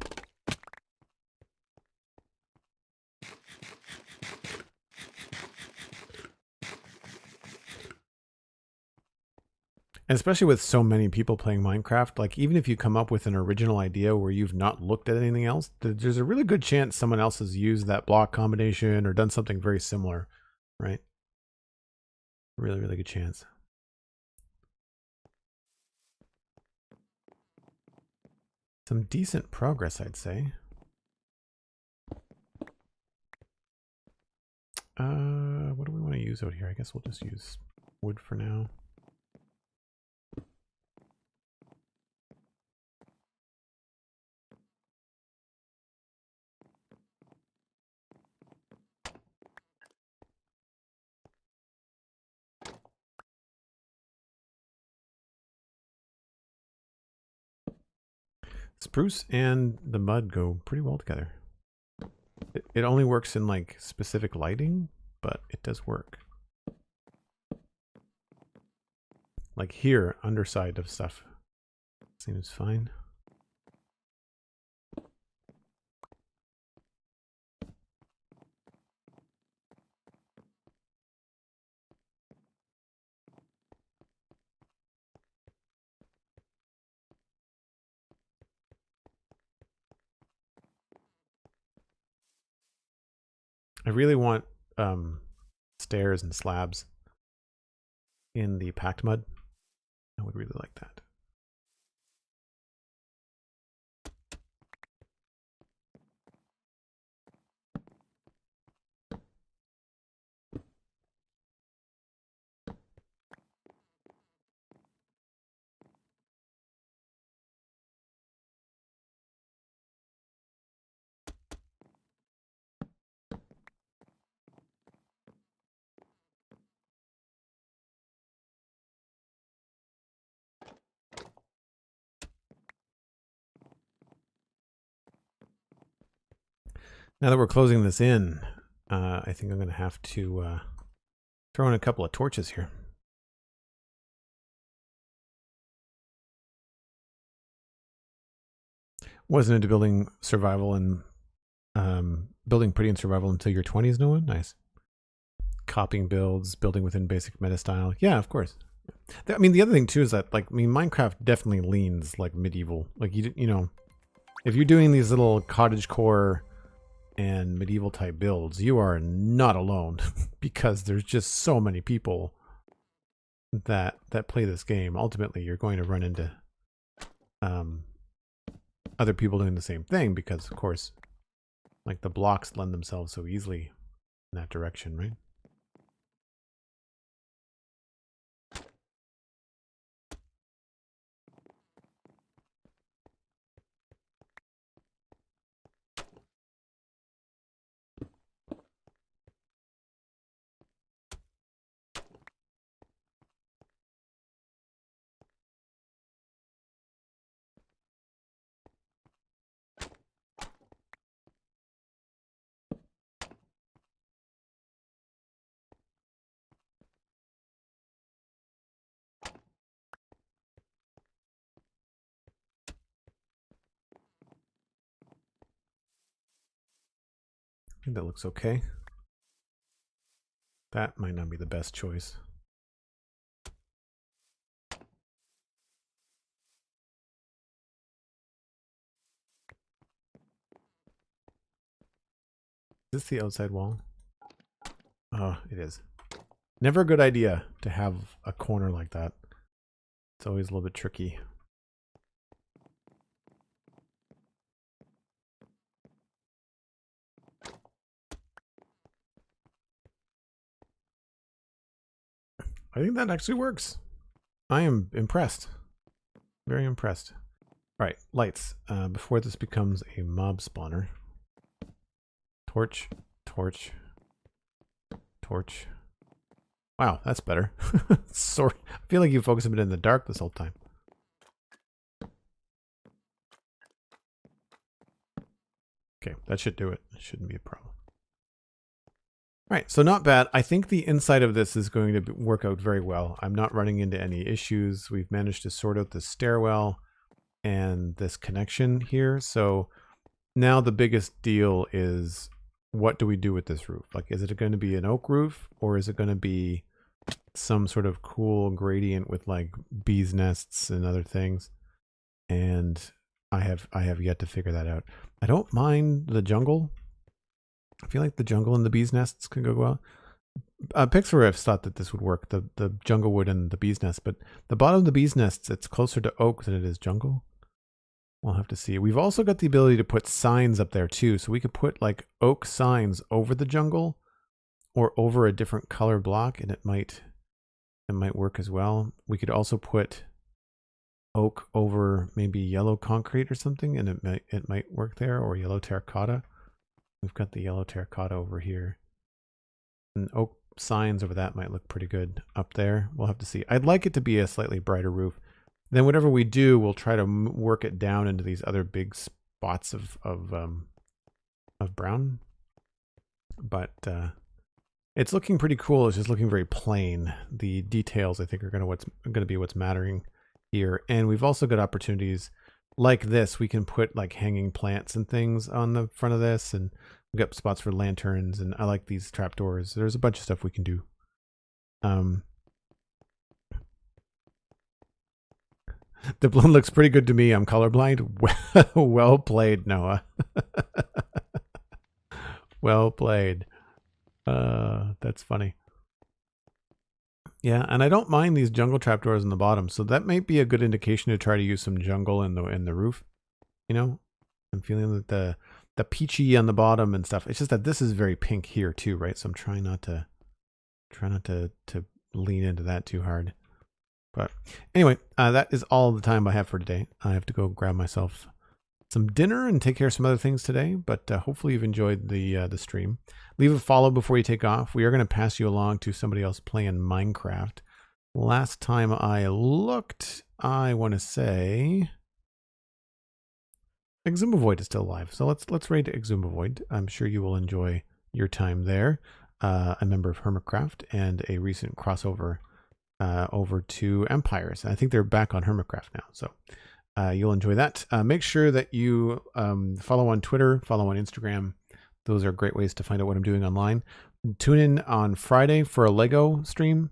And especially with so many people playing Minecraft, like even if you come up with an original idea where you've not looked at anything else, there's a really good chance someone else has used that block combination or done something very similar, right? Really, really good chance. Some decent progress, I'd say. What do we want to use out here? I guess we'll just use wood for now. Spruce and the mud go pretty well together. It only works in like specific lighting, but it does work. Like here, underside of stuff seems fine. I really want stairs and slabs. in the packed mud. I would really like that. Now that we're closing this in, I think I'm going to have to throw in a couple of torches here. Wasn't into building survival and building pretty in survival until your 20s, Noah? Nice. Copying builds, building within basic meta style. Yeah, of course. I mean, the other thing too is that, like, I mean, Minecraft definitely leans like medieval. Like, you know, if you're doing these little cottagecore and medieval type builds, you are not alone because there's just so many people that play this game. Ultimately, you're going to run into other people doing the same thing because, of course, like the blocks lend themselves so easily in that direction, right? I think that looks okay. That might not be the best choice. Is this the outside wall? Oh, it is. Never a good idea to have a corner like that. It's always a little bit tricky. I think that actually works. I am impressed. Very impressed. All right, lights. Before this becomes a mob spawner. Torch, torch, torch. Wow, that's better. Sorry. I feel like you folks have been in the dark this whole time. Okay, that should do it. It shouldn't be a problem. All right, so not bad. I think the inside of this is going to work out very well. I'm not running into any issues. We've managed to sort out the stairwell and this connection here. So now the biggest deal is, what do we do with this roof? Like, is it going to be an oak roof, or is it going to be some sort of cool gradient with like bees nests and other things? And I have yet to figure that out. I don't mind the jungle. I feel like the jungle and the bees nests can go well. Pixelriffs thought that this would work, the jungle wood and the bees nest, but the bottom of the bees nests, it's closer to oak than it is jungle. We'll have to see. We've also got the ability to put signs up there too, so we could put like oak signs over the jungle or over a different color block, and it might work as well. We could also put oak over maybe yellow concrete or something, and it might work there, or yellow terracotta. We've got the yellow terracotta over here. And oak signs over that might look pretty good up there. We'll have to see. I'd like it to be a slightly brighter roof. Then whatever we do, we'll try to work it down into these other big spots of brown. But it's looking pretty cool. It's just looking very plain. The details, I think, are going to be what's mattering here. And we've also got opportunities like this. We can put like hanging plants and things on the front of this, and we've got spots for lanterns, and I like these trapdoors. There's a bunch of stuff we can do. The blue looks pretty good to me. I'm colorblind. Well played, Noah. Well played. That's funny. Yeah, and I don't mind these jungle trapdoors in the bottom, so that might be a good indication to try to use some jungle in the roof. You know, I'm feeling that the peachy on the bottom and stuff. It's just that this is very pink here too, right? So I'm trying not to lean into that too hard. But anyway, that is all the time I have for today. I have to go grab myself some dinner and take care of some other things today, but hopefully you've enjoyed the stream. Leave a follow before you take off. We are going to pass you along to somebody else playing Minecraft. Last time I looked, I want to say Exhumavoid is still alive. So let's raid Exhumavoid. I'm sure you will enjoy your time there. A member of Hermitcraft and a recent crossover over to Empires. I think they're back on Hermitcraft now. So you'll enjoy that. Make sure that you follow on Twitter, follow on Instagram. Those are great ways to find out what I'm doing online. Tune in on Friday for a Lego stream.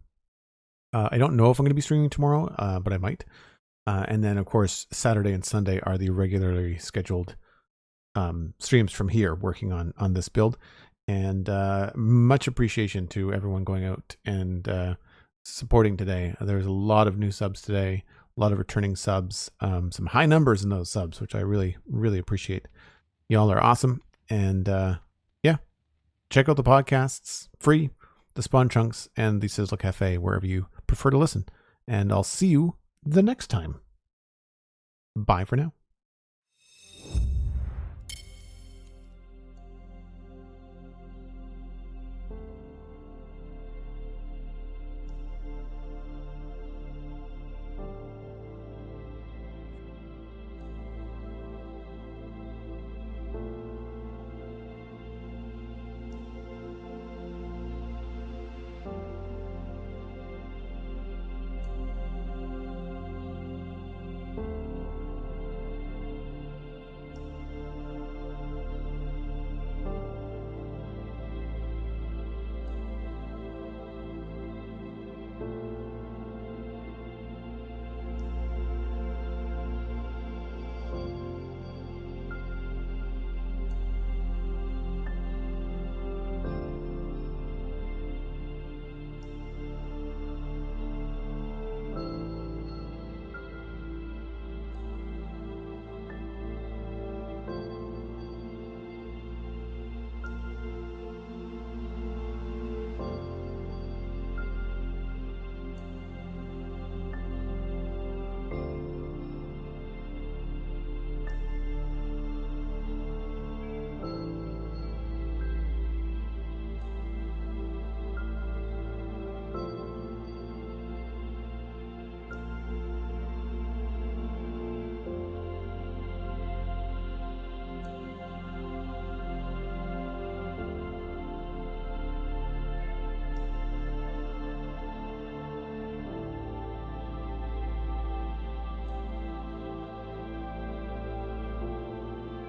I don't know if I'm going to be streaming tomorrow, but I might. And then, of course, Saturday and Sunday are the regularly scheduled streams from here working on this build. And much appreciation to everyone going out and supporting today. There's a lot of new subs today. A lot of returning subs, some high numbers in those subs, which I really, really appreciate. Y'all are awesome. And yeah, check out the podcasts, free, the Spawn Chunks and the Sizzle Cafe, wherever you prefer to listen. And I'll see you the next time. Bye for now.